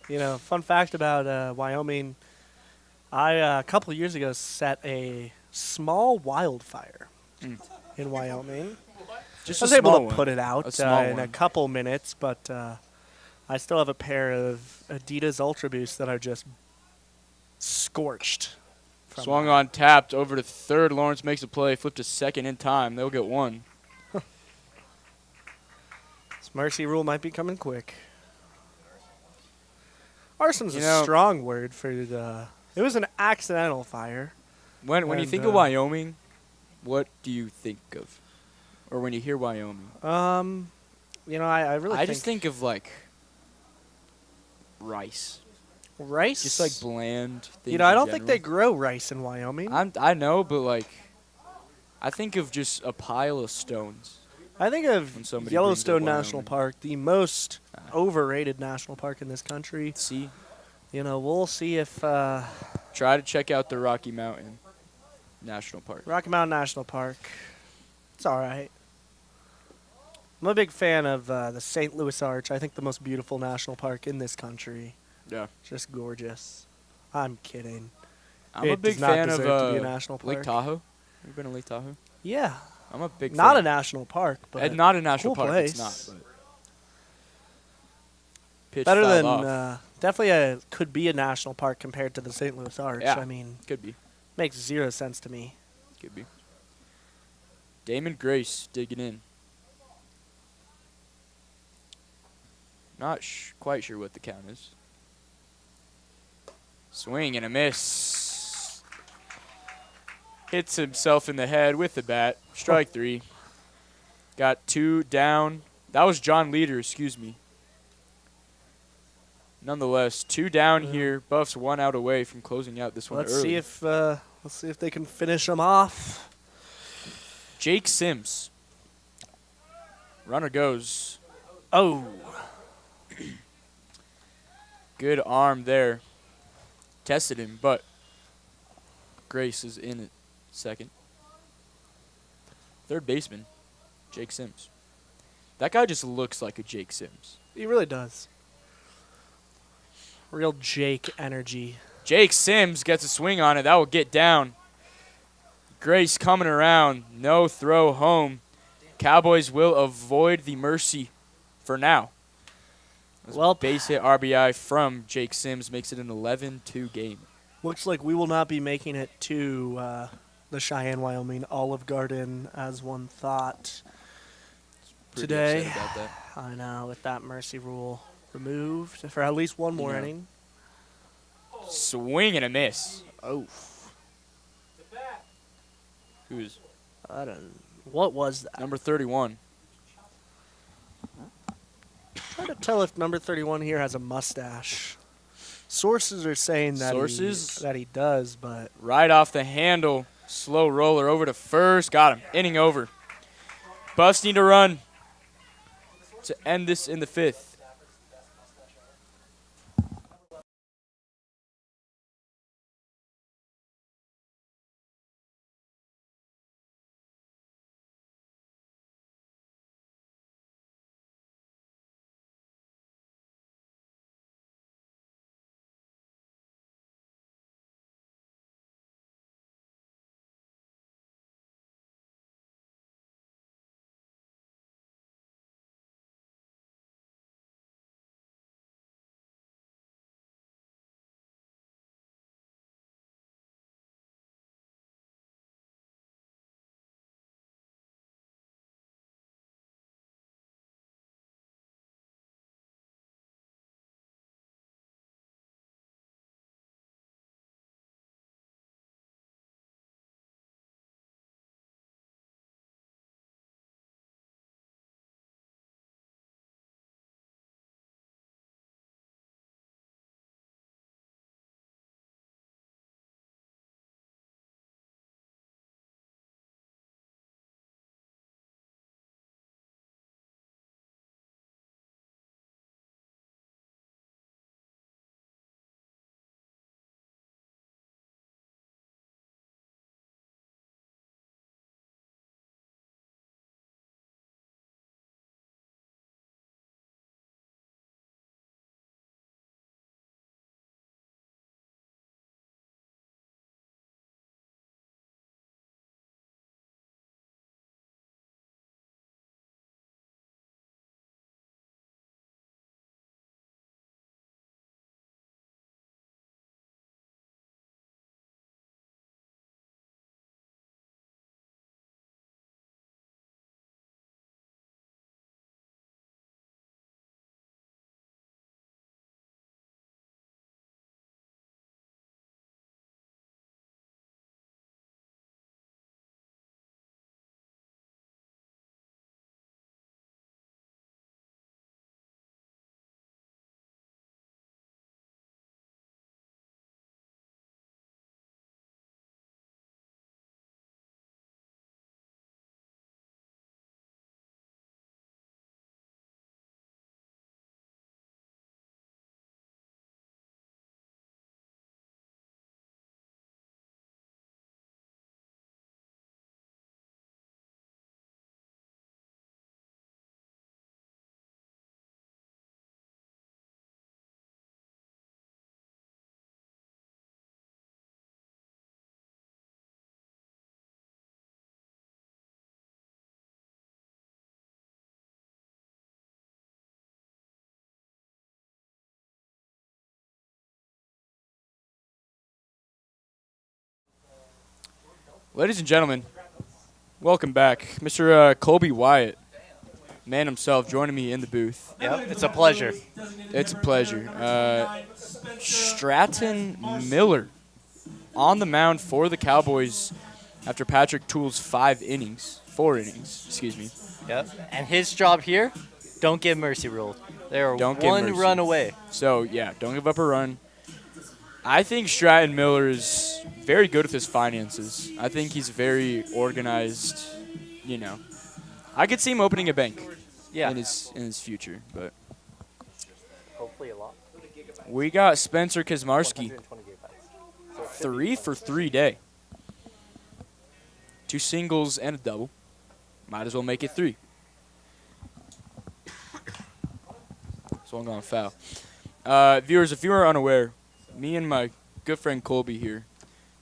You know, fun fact about Wyoming. I a couple of years ago set a small wildfire in Wyoming. Just I was a able small to one. put it out A small in a one. couple minutes, but I still have a pair of Adidas Ultra Boosts that are just scorched. from Swung that. on, tapped over to third. Lawrence makes a play, flipped to second in time. They'll get 1. This mercy rule might be coming quick. Arson's You a know- strong word for the. It was an accidental fire. When you And, think of Wyoming, what do you think of? Or when you hear Wyoming? You know, I really I just think of, like, rice. rice. Just, like, bland things you know, I in don't think they general. grow rice in Wyoming. I know, but, like, I think of just a pile of stones. I think When of somebody brings Yellowstone up National Wyoming. Park, the most overrated national park in this country. See? You know, we'll see if Try to check out the Rocky Mountain National Park. Rocky Mountain National Park. It's all right. I'm a big fan of the St. Louis Arch. I think the most beautiful national park in this country. Yeah. Just gorgeous. I'm kidding. I'm a It big does not fan of deserve to be a national Lake park. Tahoe. Have you been to Lake Tahoe? Yeah. I'm a big Not a fan. national park, but Not a national cool park. place. It's not. But pitch better fouled than off. definitely could be a national park compared to the St. Louis Arch. Yeah. I mean, Could be. makes 0 sense to me. Could be. Damon Grace digging in. Not quite sure what the count is. Swing and a miss. Hits himself in the head with the bat. Strike 3. Got 2 down. That was John Leader, excuse me. Nonetheless, 2 down here. Buffs 1 out away from closing out this one Let's early. see if they can finish them off. Jake Sims. Runner goes. Oh, Good arm there. Tested him, but Grace is in at second. Third baseman, Jake Sims. That guy just looks like a Jake Sims. he really does. Real Jake energy. Jake Sims gets a swing on it. That will get down. Grace coming around. No throw home. Cowboys will avoid the mercy for now. Well, Base hit RBI from Jake Sims makes it an 11-2 game. looks like we will not be making it to the Cheyenne, Wyoming Olive Garden as one thought. Pretty Today. upset about that. I know, with that mercy rule removed for at least one more Yeah. inning. Swing and a miss. Oh, Who's I don't. What was that? number 31? Trying to tell if number 31 here has a mustache. Sources are saying that Sources? that he does, but Right off the handle. Slow roller over to first. Got him. Inning over. Buffs need to run to end this in the 5th. Ladies and gentlemen, welcome back. Mr. Colby Wyatt, man himself, joining me in the booth. Yep, it's a pleasure. It's a pleasure. Stratton Miller on the mound for the Cowboys after Patrick Toole's 4 innings, excuse me. Yep. And his job here, don't get mercy ruled. They are Don't get one mercy. run away. So, yeah, don't give up a run. I think Stratton Miller is very good with his finances. I think he's very organized, you know. I could see him opening a bank Yeah. in his future, but Hopefully a lot. we got Spencer Kazmarski, 120 gigabytes. 3 for 3 day. 2 singles and a double. Might as well make it 3. Swung on foul. Viewers, if you are unaware, me and my good friend Colby here,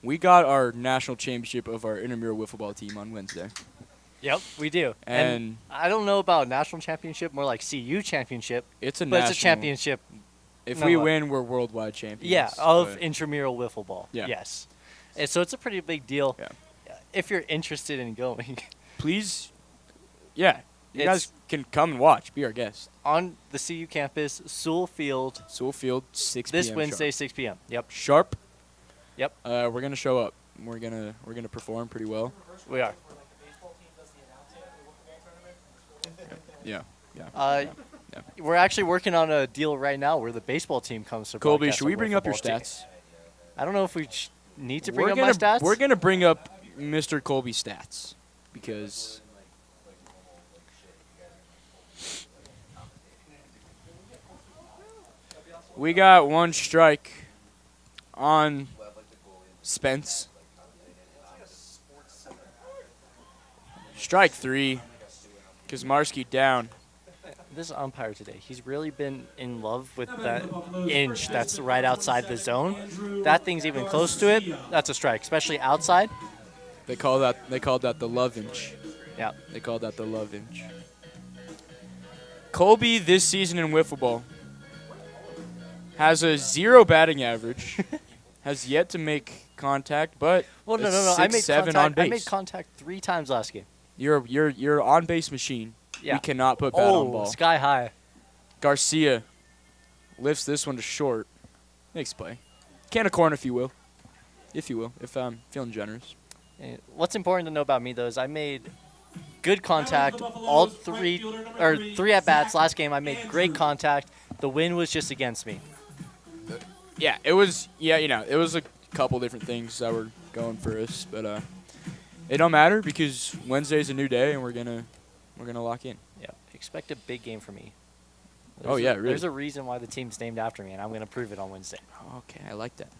we got our national championship of our intramural wiffle ball team on Wednesday. Yep, we do. And I don't know about national championship, more like CU championship, it's a but national. it's a championship. If No, we win, we're worldwide champions. Yeah, of but intramural wiffle ball. Yeah. Yes. And so it's a pretty big deal. Yeah. If you're interested in going. Please, yeah, you It's- guys can come and watch. Be our guest. On the CU campus, Sewell Field, Sewell Field, 6 this p.m. Wednesday, 6 p.m. Yep, Sharp. Yep. We're gonna show up. We're gonna perform pretty well. we are. Yeah. We're actually working on a deal right now where the baseball team comes to Colby, broadcast should our we bring up your wiffle ball team. stats? I don't know if we need to bring We're up gonna my stats. we're gonna bring up Mr. Colby's stats because we got 1 strike on Spence. Strike 3. Kazmarski down. This umpire today, he's really been in love with that inch that's right outside the zone. That thing's even close to it, that's a strike, especially outside. They called that the love inch. Yeah. They called that the love inch. Colby this season in wiffle ball has a 0 batting average, has yet to make contact, but Well, no. a 6-7 on base. I made contact 3 times last game. You're on base machine. Yeah. We cannot put bat on ball. Sky high. Garcia lifts this one to short. Makes play. Can of corn if you will. If I'm feeling generous. And what's important to know about me though is I made good contact all 3 at bats last game. I made great contact. The wind was just against me. Yeah, it was a couple different things that were going for us, but it don't matter because Wednesday's a new day and we're gonna lock in. Yeah, expect a big game for me. Oh, yeah, really. There's a reason why the team's named after me, and I'm going to prove it on Wednesday. Okay, I like that.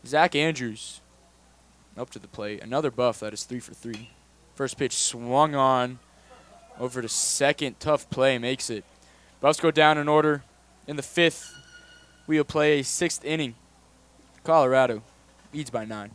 Zach Andrews up to the plate. Another buff that is 3 for 3. First pitch swung on over to second. Tough play makes it. Buffs go down in order. In the 5th, we will play a 6th inning. Colorado leads by 9.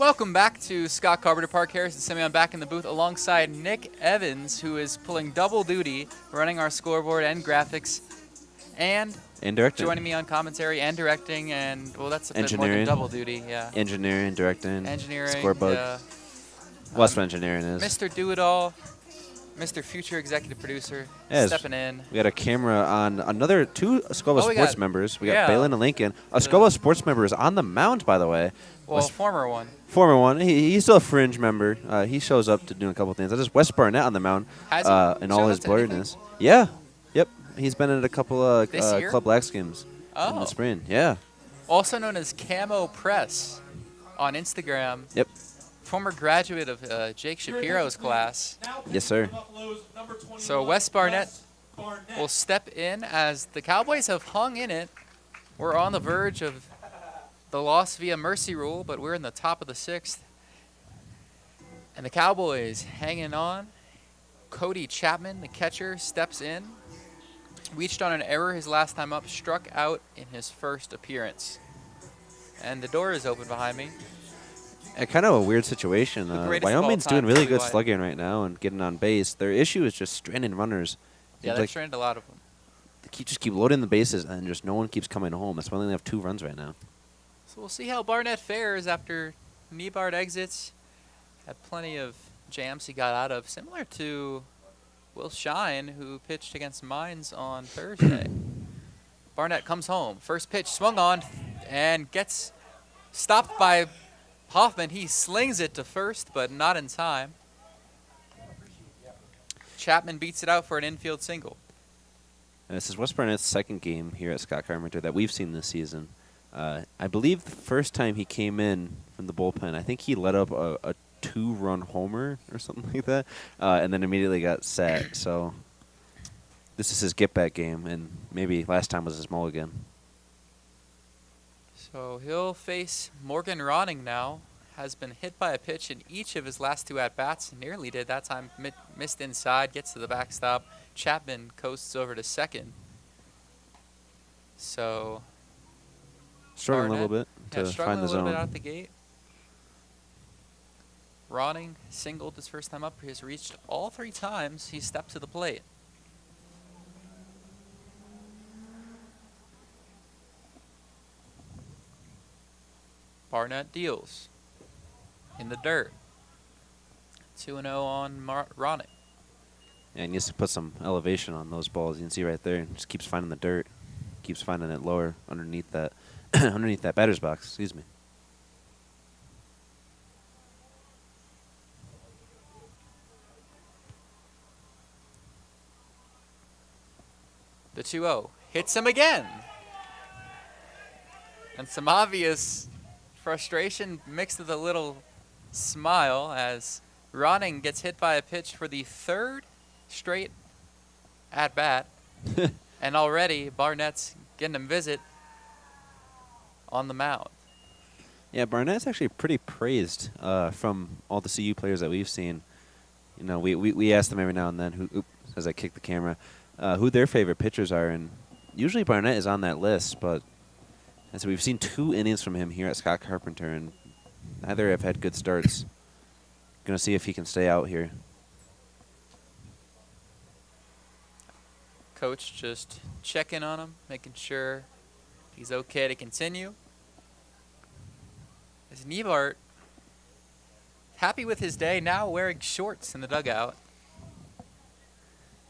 Welcome back to Scott Carpenter Park. Harrison Simeon back in the booth alongside Nick Evans, who is pulling double duty, running our scoreboard and graphics, and directing. joining me on commentary and directing, and well, that's a bit more than Engineering. double duty. Yeah. Engineering, directing, Engineering. scoreboard. Yeah. Well, that's what engineering is. Mr. Do-It-All, Mr. Future Executive Producer, Yes. stepping in. We got a camera on another two Escoba we Sports got- members. We got yeah. Balin and Lincoln. Escoba Sports member is on the mound, by the way. Well, West- former one. Former one. He's still a fringe member. He shows up to do a couple things. That is Wes Barnett on the mound Has he in all shown his up to anything? blurriness. Yeah. Yep. He's been at a couple of This year? Club Lax games in Oh. the spring. Yeah. Also known as Camo Press on Instagram. Yep. Former graduate of Jake Shapiro's class. Yes, sir. So Wes Barnett will step in as the Cowboys have hung in it. We're on the verge of the loss via mercy rule, but we're in the top of the 6th. And the Cowboys hanging on. Cody Chapman, the catcher, steps in. Reached on an error his last time up, struck out in his first appearance. And the door is open behind me. Kind of a weird situation. The greatest of all Wyoming's time, doing really Cody good White. slugging right now and getting on base. Their issue is just stranding runners. Yeah, Seems they've like trained a lot of them. they just keep loading the bases and just no one keeps coming home. That's why they only have 2 runs right now. So we'll see how Barnett fares after Niebart exits. Had plenty of jams he got out of, similar to Will Shine, who pitched against Mines on Thursday. Barnett comes home. First pitch swung on and gets stopped by Hoffman. He slings it to first, but not in time. Chapman beats it out for an infield single. And this is Wes Barnett's second game here at Scott Carpenter that we've seen this season. I believe the first time he came in from the bullpen, I think he let up a 2-run homer or something like that, and then immediately got sat. So this is his get-back game, and maybe last time was his mulligan. So he'll face Morgan Ronning now. Has been hit by a pitch in each of his last 2 at-bats. Nearly did that time. Missed inside, gets to the backstop. Chapman coasts over to second. So Struggling a Barnett, little bit to struggling find the a little bit zone. out the gate. Ronning singled his first time up. He has reached all 3 times he stepped to the plate. Barnett deals in the dirt. 2-0 on Ronning. And he needs to put some elevation on those balls. You can see right there. Just keeps finding the dirt. Keeps finding it lower underneath that underneath that batter's box. Excuse me. The 2-0 hits him again. And some obvious frustration mixed with a little smile as Ronning gets hit by a pitch for the 3rd straight at-bat. And already Barnett's getting him visit on the mound. Yeah, Barnett's actually pretty praised from all the CU players that we've seen. You know, we ask them every now and then who, as I kick the camera, who their favorite pitchers are, and usually Barnett is on that list. But as we've seen 2 innings from him here at Scott Carpenter, and neither have had good starts. Gonna see if he can stay out here. Coach just checking on him, making sure he's okay to continue. As Niebart, happy with his day, now wearing shorts in the dugout.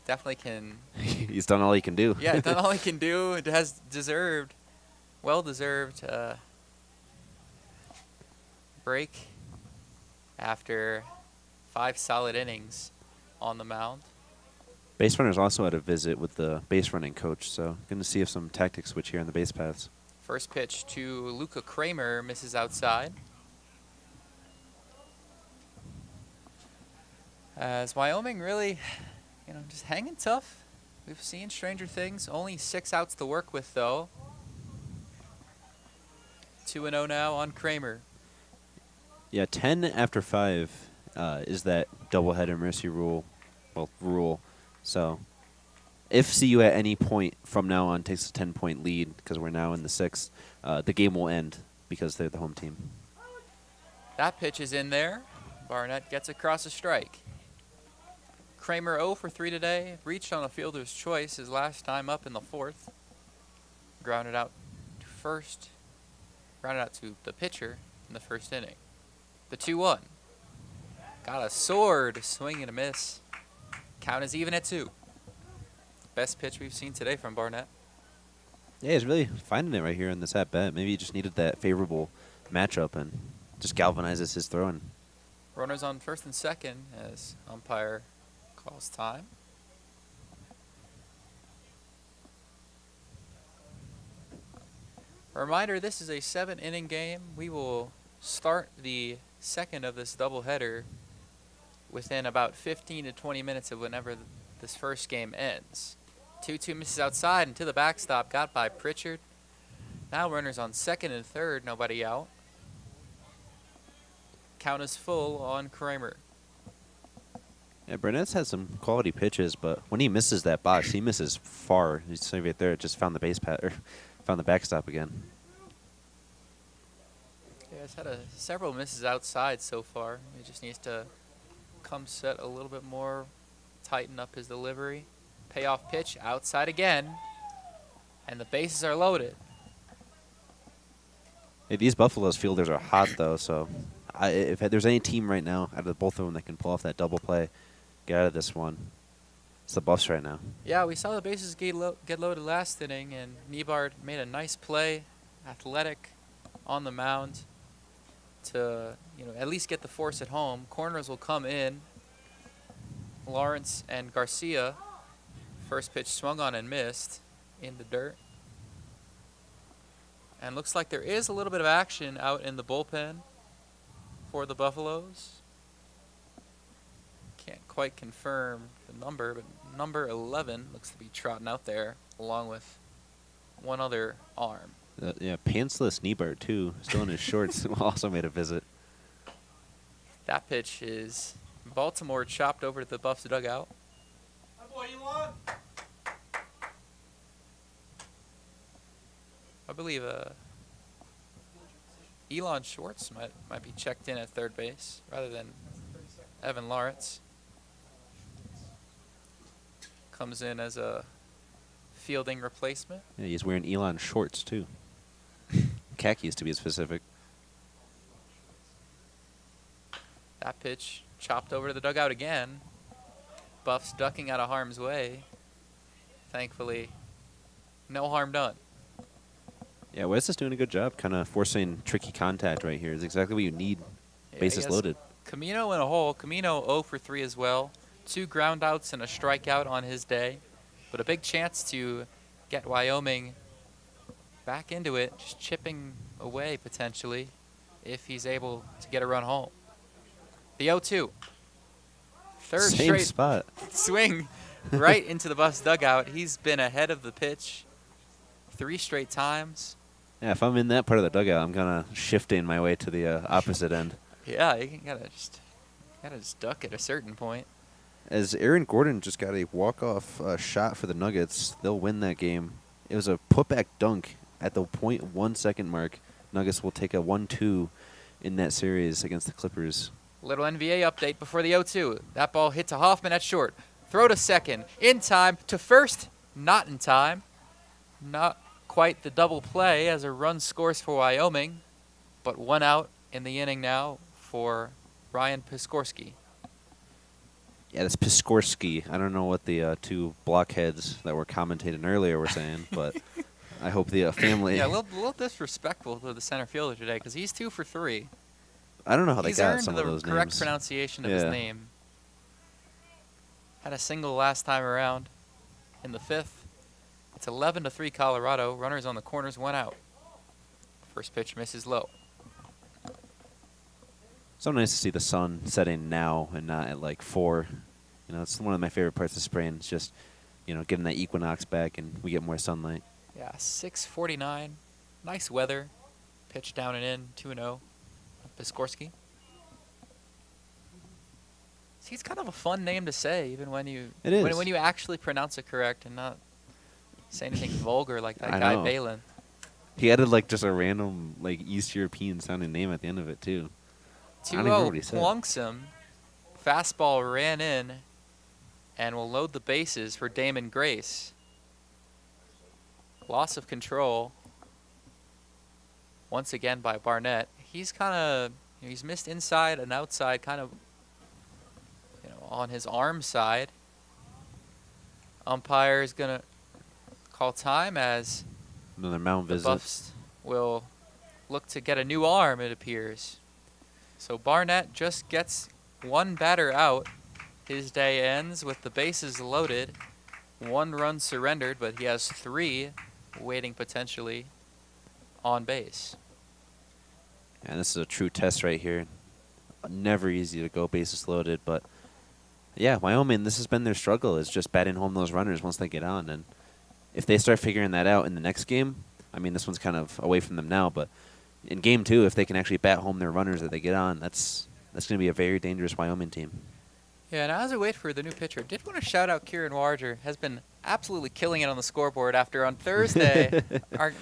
Definitely can. He's done all he can do. Yeah, done all he can do. It has deserved, well-deserved break after 5 solid innings on the mound. Base runners also had a visit with the base running coach, so going to see if some tactics switch here on the base paths. First pitch to Luca Kramer misses outside. As Wyoming really, just hanging tough. We've seen stranger things. Only 6 outs to work with, though. 2-0 now on Kramer. Yeah, 10 after 5 is that doubleheader mercy rule. So if CU at any point from now on takes a 10-point lead, because we're now in the 6th, the game will end because they're the home team. That pitch is in there. Barnett gets across a strike. Kramer 0 for 3 today. Reached on a fielder's choice his last time up in the 4th. Grounded out to first. Grounded out to the pitcher in the first inning. The 2-1. Got a sword. Swing and a miss. Count is even at 2. Best pitch we've seen today from Barnett. Yeah, he's really finding it right here in this at-bat. Maybe he just needed that favorable matchup and just galvanizes his throwing. Runners on first and second as umpire calls time. A reminder, this is a 7-inning game. We will start the second of this doubleheader within about 15 to 20 minutes of whenever this first game ends. 2-2 misses outside and to the backstop, got by Pritchard. Now runners on second and third, nobody out. Count is full on Kramer. Yeah, Burnett's had some quality pitches, but when he misses that box, he misses far. He's right there, just found the base pad, or found the backstop again. Yeah, he's had several misses outside so far. He just needs to come set a little bit more, tighten up his delivery. Payoff pitch outside again, and the bases are loaded. Hey, these Buffaloes fielders are hot, though, so if there's any team right now out of both of them that can pull off that double play, get out of this one, it's the Buffs right now. Yeah, we saw the bases get loaded last inning, and Niebard made a nice play, athletic, on the mound to at least get the force at home. Corners will come in. Lawrence and Garcia. First pitch swung on and missed in the dirt. And looks like there is a little bit of action out in the bullpen for the Buffaloes. Can't quite confirm the number, but number 11 looks to be trotting out there along with one other arm. Yeah, pantsless Niebert, too, still in his shorts, also made a visit. That pitch is Baltimore chopped over to the Buffs dugout. Hi, boy, Elon. I believe Elon Schwartz might be checked in at third base rather than Evan Lawrence. Comes in as a fielding replacement. Yeah, he's wearing Elon shorts, too. Khakis, to be specific. That pitch chopped over to the dugout again. Buffs ducking out of harm's way. Thankfully, no harm done. Yeah, Wes is doing a good job kind of forcing tricky contact right here. It's exactly what you need. Yeah, Bases loaded. Camino in a hole. Camino 0 for 3 as well. 2 groundouts and a strikeout on his day. But a big chance to get Wyoming back into it, just chipping away potentially if he's able to get a run home. The 0-2. Third Same straight spot. swing right into the Buffs dugout. He's been ahead of the pitch 3 straight times. Yeah, if I'm in that part of the dugout, I'm kind of shifting my way to the opposite end. Yeah, you gotta just duck at a certain point. As Aaron Gordon just got a walk-off shot for the Nuggets, they'll win that game. It was a putback dunk at the 0.1 second mark. Nuggets will take a 1-2 in that series against the Clippers. Little NBA update before the 0-2. That ball hit to Hoffman at short. Throw to second. In time. To first. Not in time. Not quite the double play as a run scores for Wyoming. But 1 out in the inning now for Ryan Piskorski. Yeah, that's Piskorski. I don't know what the 2 blockheads that were commentating earlier were saying, but I hope the family... Yeah, a little disrespectful to the center fielder today because he's 2 for 3. I don't know how they He's got earned some the of those correct names. pronunciation of his Yeah. name. Had a single last time around in the 5th. It's 11-3 Colorado. Runners on the corners, 1 out. First pitch misses low. So nice to see the sun setting now and not at like 4. You know, it's one of my favorite parts of spring. It's just, getting that equinox back and we get more sunlight. Yeah, 6:49. Nice weather. Pitch down and in, 2-0. Piskorski. He's kind of a fun name to say, even when you It is. when you actually pronounce it correct and not say anything vulgar like that I guy know. Balin. He added like just a random like East European sounding name at the end of it too. I don't even remember what 2-0 he said. plunks him. Fastball ran in and will load the bases for Damon Grace. Loss of control once again by Barnett. He's kind of, he's missed inside and outside, kind of, on his arm side. Umpire is going to call time as Another mound the visit. Buffs will look to get a new arm, it appears. So Barnett just gets one batter out. His day ends with the bases loaded. 1 run surrendered, but he has 3 waiting potentially on base. And this is a true test right here. Never easy to go bases loaded, but yeah, Wyoming, this has been their struggle, is just batting home those runners once they get on. And if they start figuring that out in the next game, I mean, this one's kind of away from them now, but in game 2, if they can actually bat home their runners that they get on, that's going to be a very dangerous Wyoming team. Yeah, and as I wait for the new pitcher, did want to shout out Kieran Warger. Has been absolutely killing it on the scoreboard after on Thursday.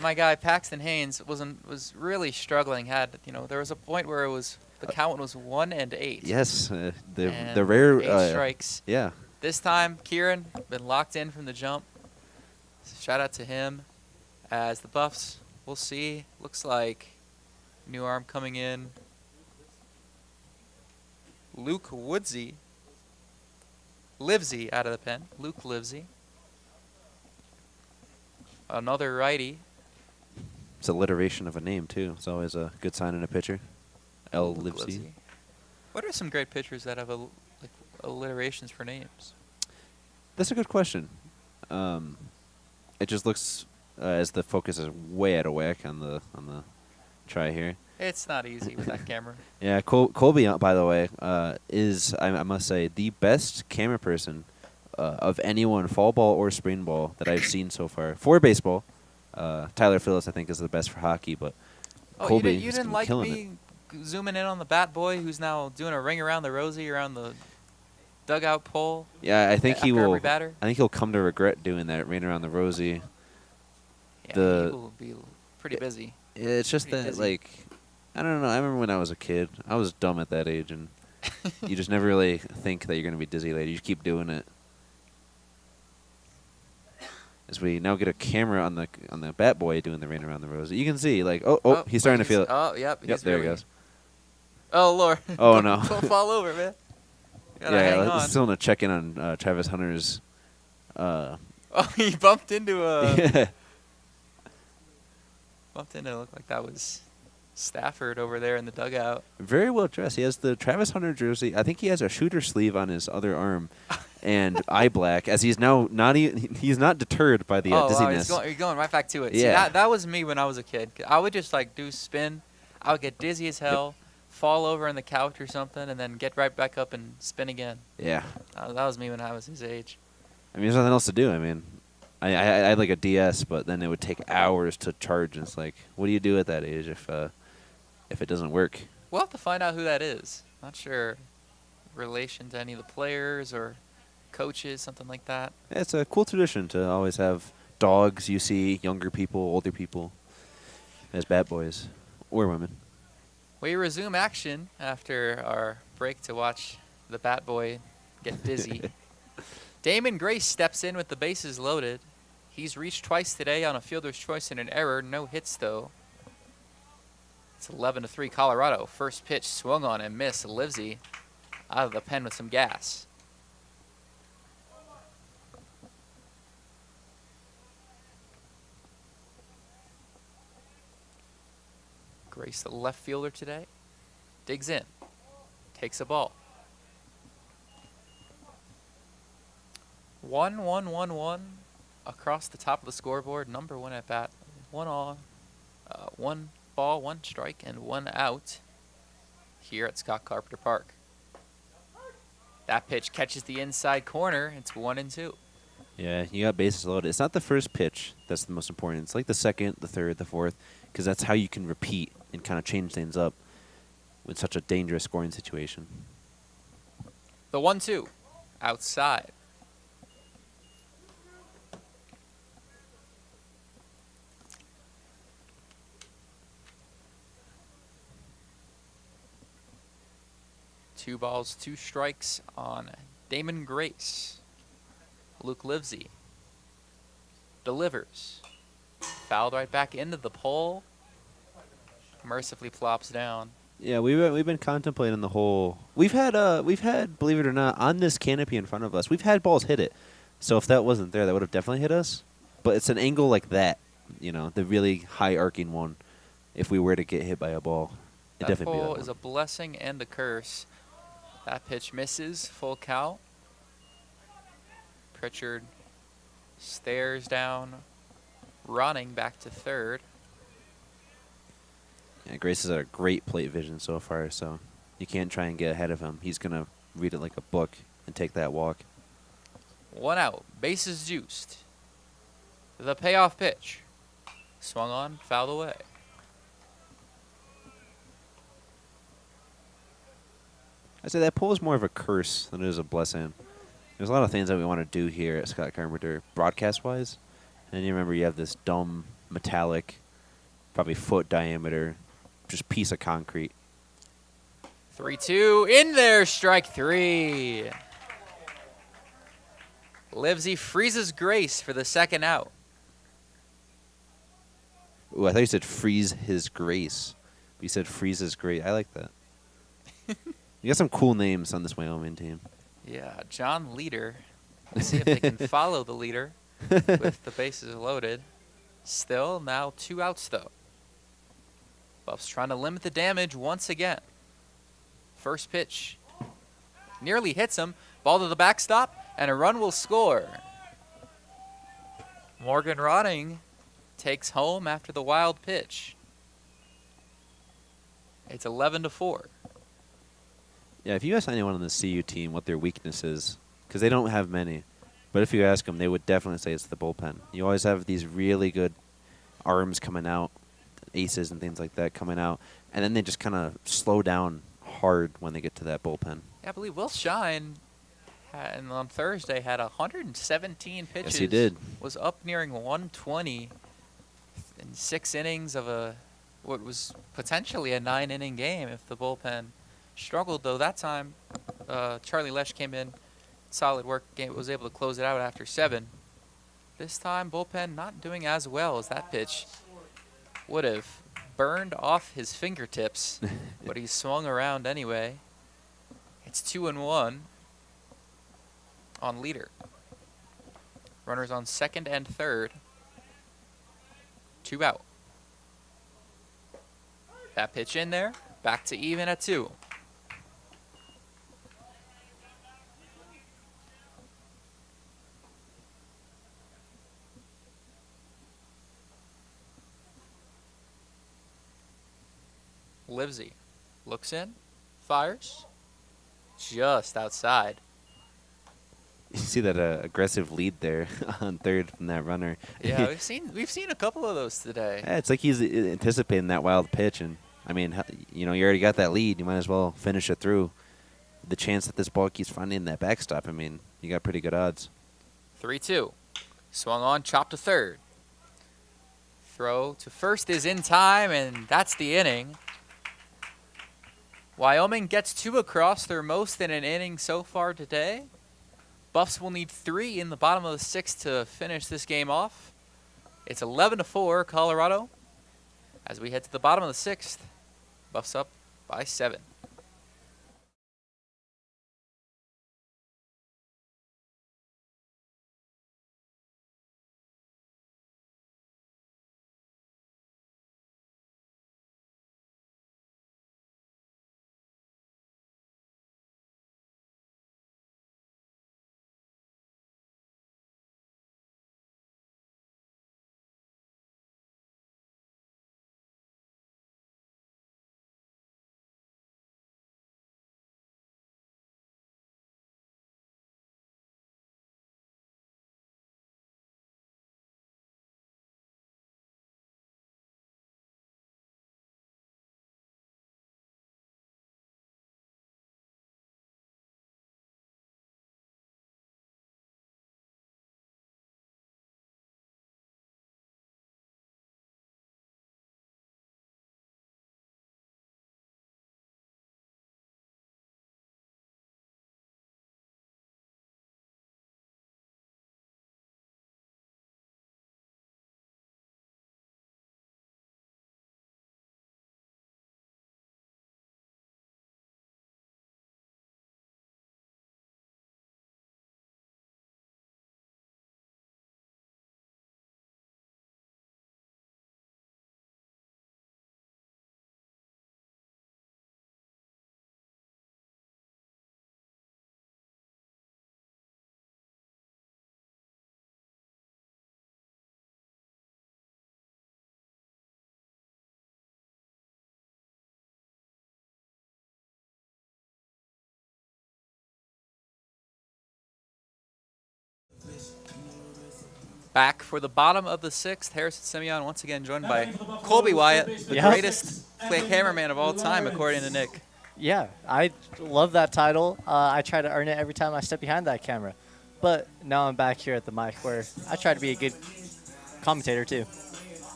My guy Paxton Haynes was really struggling. There was a point where the count was 1-8. Yes, And the rare 8 strikes. Yeah, This time, Kieran been locked in from the jump. So shout out to him. As the Buffs, we'll see. Looks like new arm coming in. Luke Woodsy. Livesey out of the pen. Luke Livesey. Another righty. it's alliteration of a name too. It's always a good sign in a pitcher. L. Luke Livesey. What are some great pitchers that have alliterations for names? That's a good question. It just looks as the focus is way out of whack on the try here. It's not easy with that camera. Yeah, Colby, by the way, is, I must say, the best camera person of anyone, fall ball or spring ball, that I've seen so far. For baseball, Tyler Phillips, I think, is the best for hockey, but Colby you is didn't like killing me zooming in on the bat boy who's now doing a ring around the rosy around the dugout pole? it. Yeah, I think he after will. every batter? I think he'll come to regret doing that, ring around the rosy. Yeah, The- he will be pretty busy. It's just Pretty that, busy. like, I don't know. I remember when I was a kid, I was dumb at that age, and you just never really think that you're going to be dizzy later. You just keep doing it. As we now get a camera on the bat boy doing the ring around the rosy, you can see, like, he's starting to feel it. Oh, yep. Yep, there he goes. Oh, Lord. Oh, no. Don't fall over, man. Gotta Yeah, hang on. still want to check in on Travis Hunter's. Oh, he bumped into a... Bumped into, looked like that was Stafford over there in the dugout. Very well dressed. He has the Travis Hunter jersey. I think he has a shooter sleeve on his other arm, and eye black. As he's now he's not deterred by the dizziness. You're going right back to it. Yeah. See, that was me when I was a kid. I would just do spin. I would get dizzy as hell, fall over on the couch or something, and then get right back up and spin again. Yeah. That was me when I was his age. I mean, there's nothing else to do. I mean, I had like a DS, but then it would take hours to charge. And it's like, what do you do at that age if it doesn't work? We'll have to find out who that is. Not sure relation to any of the players or coaches, something like that. Yeah, it's a cool tradition to always have dogs. You see younger people, older people as bat boys or women. We resume action after our break to watch the bat boy get dizzy. Damon Grace steps in with the bases loaded. He's reached twice today on a fielder's choice and an error. No hits, though. It's 11-3 Colorado. First pitch swung on and missed. Livesey out of the pen with some gas. Grace, the left fielder today, digs in, takes a ball. 1-1-1-1 across the top of the scoreboard. Number 1 at bat. 1 on, 1 ball, 1 strike, and 1 out here at Scott Carpenter Park. That pitch catches the inside corner. It's 1-2. Yeah, you got bases loaded. It's not the first pitch that's the most important. It's like the second, the third, the fourth, because that's how you can repeat and kind of change things up with such a dangerous scoring situation. The 1-2 outside. 2 balls, 2 strikes on Damon Grace. Luke Livesey delivers. Fouled right back into the pole. Mercifully plops down. Yeah, we've been contemplating the whole. We've had believe it or not, on this canopy in front of us, we've had balls hit it. So if that wasn't there, that would have definitely hit us. But it's an angle like that, the really high arcing one. If we were to get hit by a ball, it That definitely be pole that is one. a blessing and a curse. That pitch misses, full count. Pritchard stares down, running back to third. Yeah, Grace has had a great plate vision so far, so you can't try and get ahead of him. He's gonna read it like a book and take that walk. 1 out, bases juiced. The payoff pitch. Swung on, fouled away. I'd say that pole is more of a curse than it is a blessing. There's a lot of things that we want to do here at Scott Carpenter, broadcast-wise. And you remember you have this dumb, metallic, probably foot diameter, just piece of concrete. 3-2, in there, strike 3. Livesey freezes Grace for the 2nd out. Ooh, I thought you said freeze his grace. But you said freeze his grace. I like that. You got some cool names on this Wyoming team. Yeah, John Leader. Let's see if they can follow the leader with the bases loaded. Still, now 2 outs, though. Buffs trying to limit the damage once again. First pitch. Nearly hits him. Ball to the backstop, and a run will score. Morgan Rotting takes home after the wild pitch. It's 11-4. Yeah, if you ask anyone on the CU team what their weakness is, because they don't have many, but if you ask them, they would definitely say it's the bullpen. You always have these really good arms coming out, aces and things like that coming out, and then they just kind of slow down hard when they get to that bullpen. Yeah, I believe Will Shine on Thursday had 117 pitches. Yes, he did. Was up nearing 120 in 6 innings of what was potentially a 9-inning game if the bullpen struggled, though that time Charlie Lesh came in, solid work, was able to close it out after 7. This time bullpen not doing as well as that pitch would have burned off his fingertips, but he swung around anyway. It's 2-1 on Leader. Runners on 2nd and 3rd. 2 out. That pitch in there, back to even at 2. Livesey looks in, fires, just outside. You see that aggressive lead there on third from that runner. Yeah, we've seen a couple of those today. Yeah, it's like he's anticipating that wild pitch, and I mean, you already got that lead. You might as well finish it through. The chance that this ball keeps finding that backstop, I mean, you got pretty good odds. 3-2, swung on, chopped to third. Throw to first is in time, and that's the inning. Wyoming gets 2 across, their most in an inning so far today. Buffs will need 3 in the bottom of the 6th to finish this game off. It's 11-4 Colorado. As we head to the bottom of the 6th, Buffs up by 7. Back for the bottom of the sixth, Harrison Simeon once again joined Now by batting for the Buffaloes, Colby Wyatt, third the Yeah. greatest Evan cameraman of all time, according to Lawrence. Nick. Yeah, I love that title. I try to earn it every time I step behind that camera. But now I'm back here at the mic where I try to be a good commentator too.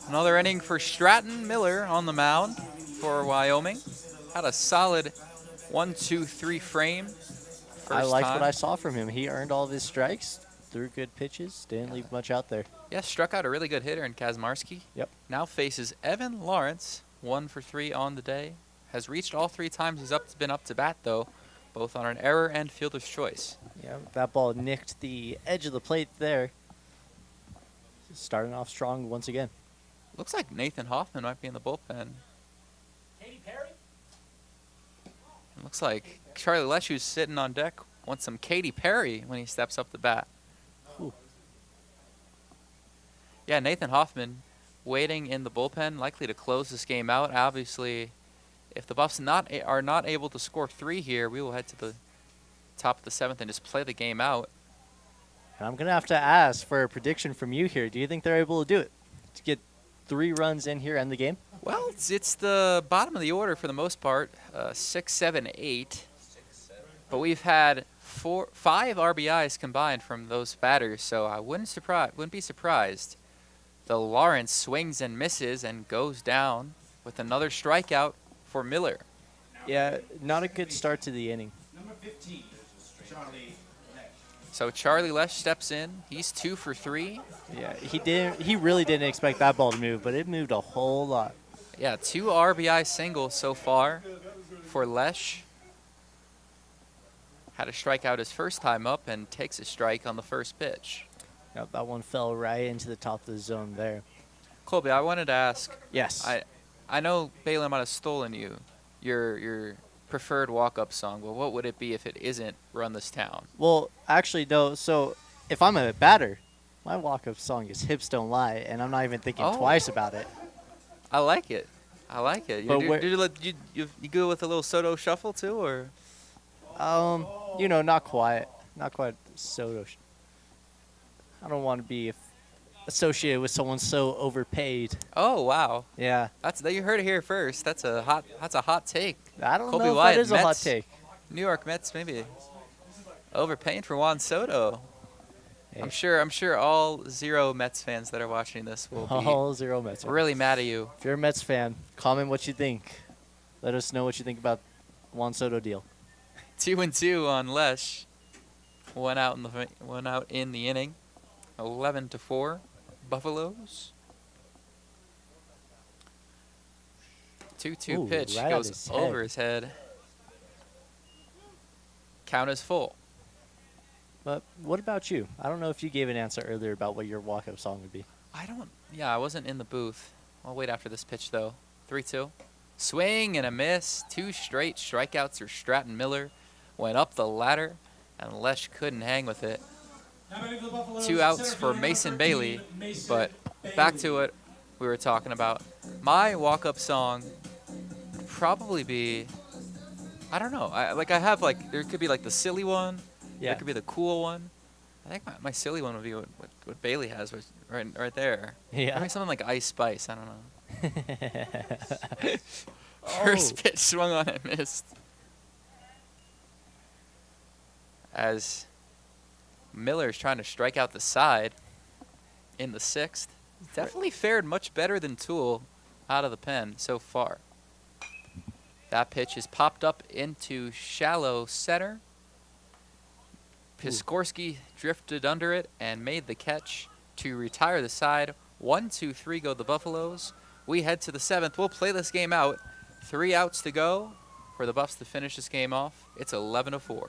Another inning for Stratton Miller on the mound for Wyoming. Had a solid 1-2-3 frame. I First liked time. what I saw from him. He earned all of his strikes, threw good pitches, didn't leave much out there. Yeah, struck out a really good hitter in Kazmarski. Yep. Now faces Evan Lawrence, 1 for 3 on the day. Has reached all 3 times he's been up to bat, though, both on an error and fielder's choice. Yeah, that ball nicked the edge of the plate there. Starting off strong once again. Looks like Nathan Hoffman might be in the bullpen. Katy Perry? It looks like Charlie Lesh, who's sitting on deck, wants some Katy Perry when he steps up the bat. Ooh. Yeah, Nathan Hoffman waiting in the bullpen, likely to close this game out. Obviously, if the Buffs are not able to score 3 here, we will head to the top of the 7th and just play the game out. And I'm going to have to ask for a prediction from you here. Do you think they're able to do it? To get 3 runs in here and the game? Well, it's the bottom of the order for the most part, 6, 7, 8. But we've had 5 RBIs combined from those batters, so I wouldn't be surprised. The Lawrence swings and misses and goes down with another strikeout for Miller. Yeah, not a good start to the inning. Number 15, Charlie Lesh. So Charlie Lesh steps in. He's 2 for 3. Yeah, he really didn't expect that ball to move, but it moved a whole lot. Yeah, 2 RBI singles so far for Lesh. Had a strikeout his first time up and takes a strike on the first pitch. Yep, that one fell right into the top of the zone there. Colby, I wanted to ask, Yes. I know Baylor might have stolen your preferred walk-up song, but what would it be if it isn't Run This Town? Well, actually, no. So if I'm a batter, my walk-up song is Hips Don't Lie, and I'm not even thinking Oh. twice about it. I like it. I like it. But You go with a little Soto shuffle too, or? Not quite. Not quite Soto. I don't want to be associated with someone so overpaid. Oh wow, Yeah. you heard it here first. That's a hot take. I don't Colby know if Wyatt, that is a hot Mets. take. New York Mets maybe overpaying for Juan Soto. Hey. I'm sure all 0 Mets fans that are watching this will be All 0 Mets. really mad at you. If you're a Mets fan, comment what you think. Let us know what you think about Juan Soto deal. 2-2 on Lesh. One out in the inning. 11-4, Buffaloes. 2-2 Ooh, pitch right at goes his over head. his head. Count is full. But what about you? I don't know if you gave an answer earlier about what your walk-up song would be. I wasn't in the booth. I'll wait after this pitch though. 3-2. Swing and a miss. 2 straight strikeouts for Stratton Miller. Went up the ladder, and Lesh couldn't hang with it. Now batting for the Buffaloes, 2 outs center for fielder, Mason number Bailey, 13, Mason but back to Bailey. what we were talking about. My walk-up song would probably be, I don't know. There could be like the silly one. Yeah. There could be the cool one. I think my silly one would be what Bailey has right there. Yeah. Maybe something like Ice Spice. I don't know. Oh. First pitch swung on and missed. As Miller's trying to strike out the side in the 6th. Definitely fared much better than Toole out of the pen so far. That pitch is popped up into shallow center. Piskorski drifted under it and made the catch to retire the side. 1-2-3 go the Buffaloes. We head to the 7th. We'll play this game out. 3 outs to go for the Buffs to finish this game off. It's 11-4.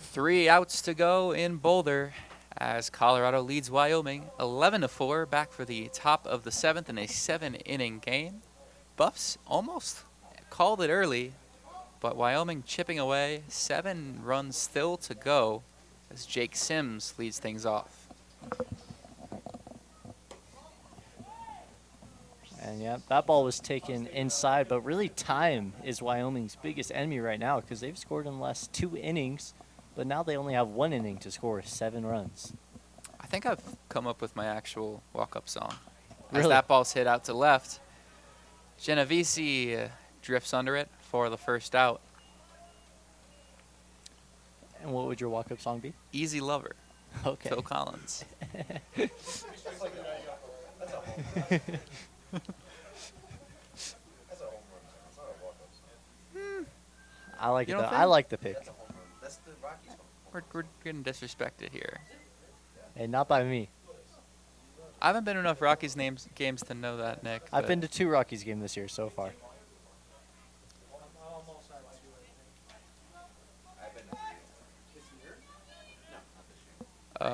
Three outs to go in Boulder as Colorado leads Wyoming 11-4, back for the top of the 7th in a 7-inning game. Buffs almost called it early, but Wyoming chipping away. 7 runs still to go as Jake Sims leads things off. And yeah, that ball was taken inside, but really time is Wyoming's biggest enemy right now because they've scored in the last 2 innings, but now they only have 1 inning to score 7 runs. I think I've come up with my actual walk-up song. As Really? that ball's hit out to left, Genovese drifts under it for the first out. And what would your walk-up song be? Easy Lover, Okay. Phil Collins. I like You it. don't I think? like the pick. We're getting disrespected here. Hey, not by me. I haven't been to enough Rockies games to know that, Nick. I've but been to 2 Rockies games this year so far.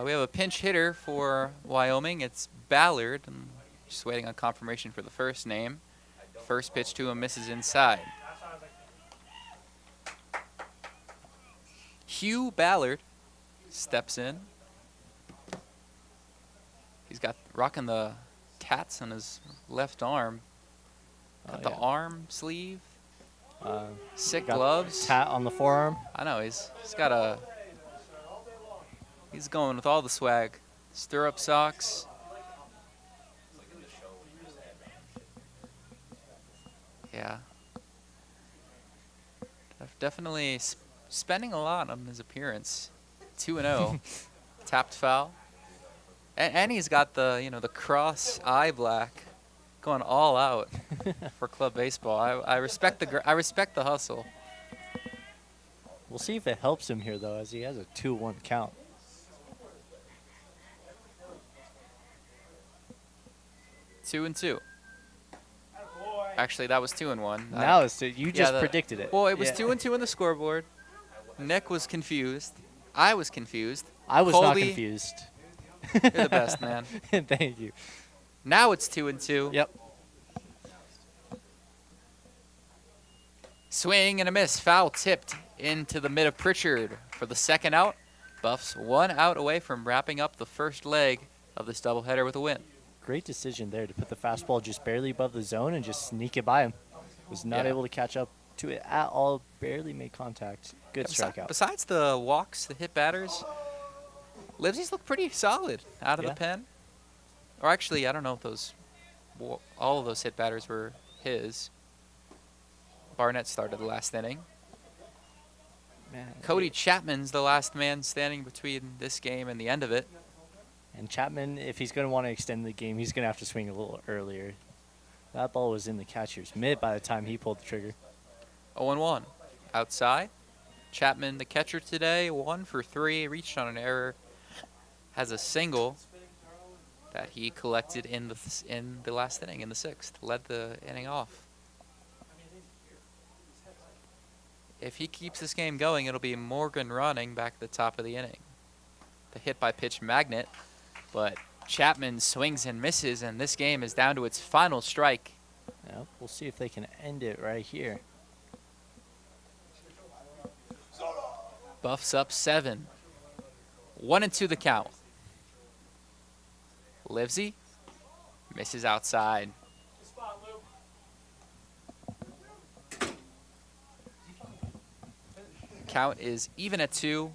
We have a pinch hitter for Wyoming. It's Ballard. I'm just waiting on confirmation for the first name. First pitch to him misses inside. Hugh Ballard steps in. He's got rocking the tats on his left arm. Got the arm sleeve. Sick Got gloves. Tat on the forearm. I know he's got a. He's going with all the swag. Stirrup socks. Yeah. Definitely spending a lot on his appearance. 2-0. Tapped foul. And he's got the, the cross eye black going all out for club baseball. I respect the hustle. We'll see if it helps him here, though, as he has a 2-1 count. Two and two. Actually, that was 2-1. Now it's you just predicted it. Well, it was Yeah. 2-2 in the scoreboard. Nick was confused. I was confused. I was not Colby, confused. You're the best, man. Thank you. Now it's 2-2. Yep. Swing and a miss. Foul tipped into the mid of Pritchard for the second out. Buffs 1 out away from wrapping up the first leg of this doubleheader with a win. Great decision there to put the fastball just barely above the zone and just sneak it by him. Was not Yeah. able to catch up to it at all. Barely made contact. Good strikeout. Besides the walks, the hit batters, Livesies look pretty solid out of Yeah. the pen. Or actually, I don't know if all of those hit batters were his. Barnett started the last inning. Man, Cody Chapman's the last man standing between this game and the end of it. And Chapman, if he's going to want to extend the game, he's going to have to swing a little earlier. That ball was in the catcher's mitt by the time he pulled the trigger. 0-1. Outside. Chapman, the catcher today, 1 for 3, reached on an error. Has a single that he collected in the last inning, in the 6th. Led the inning off. If he keeps this game going, it'll be Morgan running back at the top of the inning. The hit by pitch magnet, but Chapman swings and misses, and this game is down to its final strike. Yep, we'll see if they can end it right here. Buffs up 7. 1-2 the count. Livesey misses outside. Count is even at 2.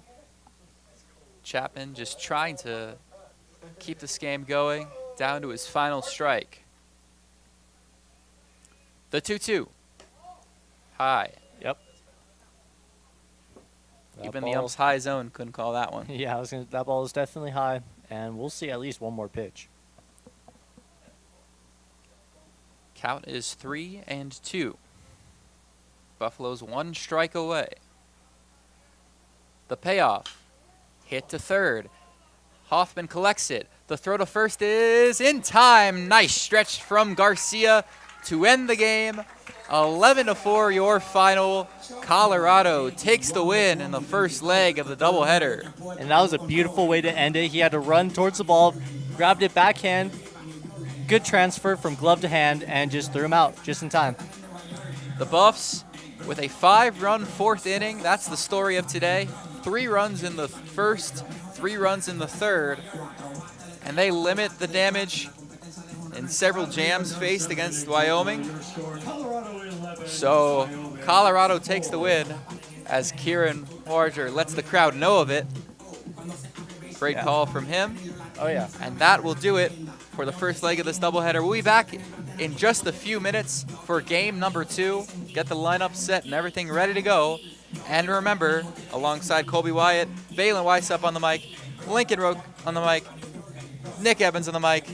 Chapman just trying to keep this game going, down to his final strike. The 2-2. High. Yep. Even the ump's high zone couldn't call that one. Yeah, that ball is definitely high, and we'll see at least one more pitch. Count is 3-2. Buffalo's 1 strike away. The payoff. Hit to third. Hoffman collects it. The throw to first is in time. Nice stretch from Garcia to end the game. 11-4 your final. Colorado takes the win in the first leg of the doubleheader. And that was a beautiful way to end it. He had to run towards the ball, grabbed it backhand, good transfer from glove to hand, and just threw him out just in time. The Buffs with a 5-run fourth inning. That's the story of today. 3 runs in the first, 3 runs in the third. And they limit the damage in several jams faced against Wyoming. So Colorado takes the win as Kieran Warger lets the crowd know of it. Great call from him. Oh, yeah. And that will do it for the first leg of this doubleheader. We'll be back in just a few minutes for game number 2. Get the lineup set and everything ready to go. And remember, alongside Colby Wyatt, Balin Weissup on the mic, Lincoln Roque on the mic, Nick Evans on the mic,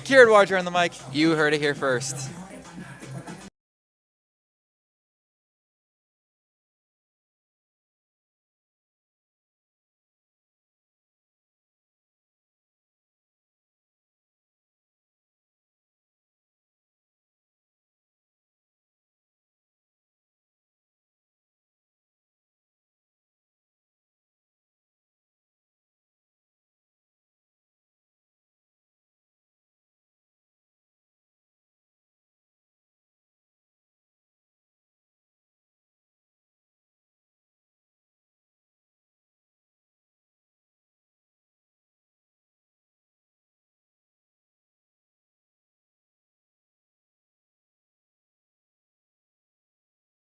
Kieran Warger on the mic. You heard it here first.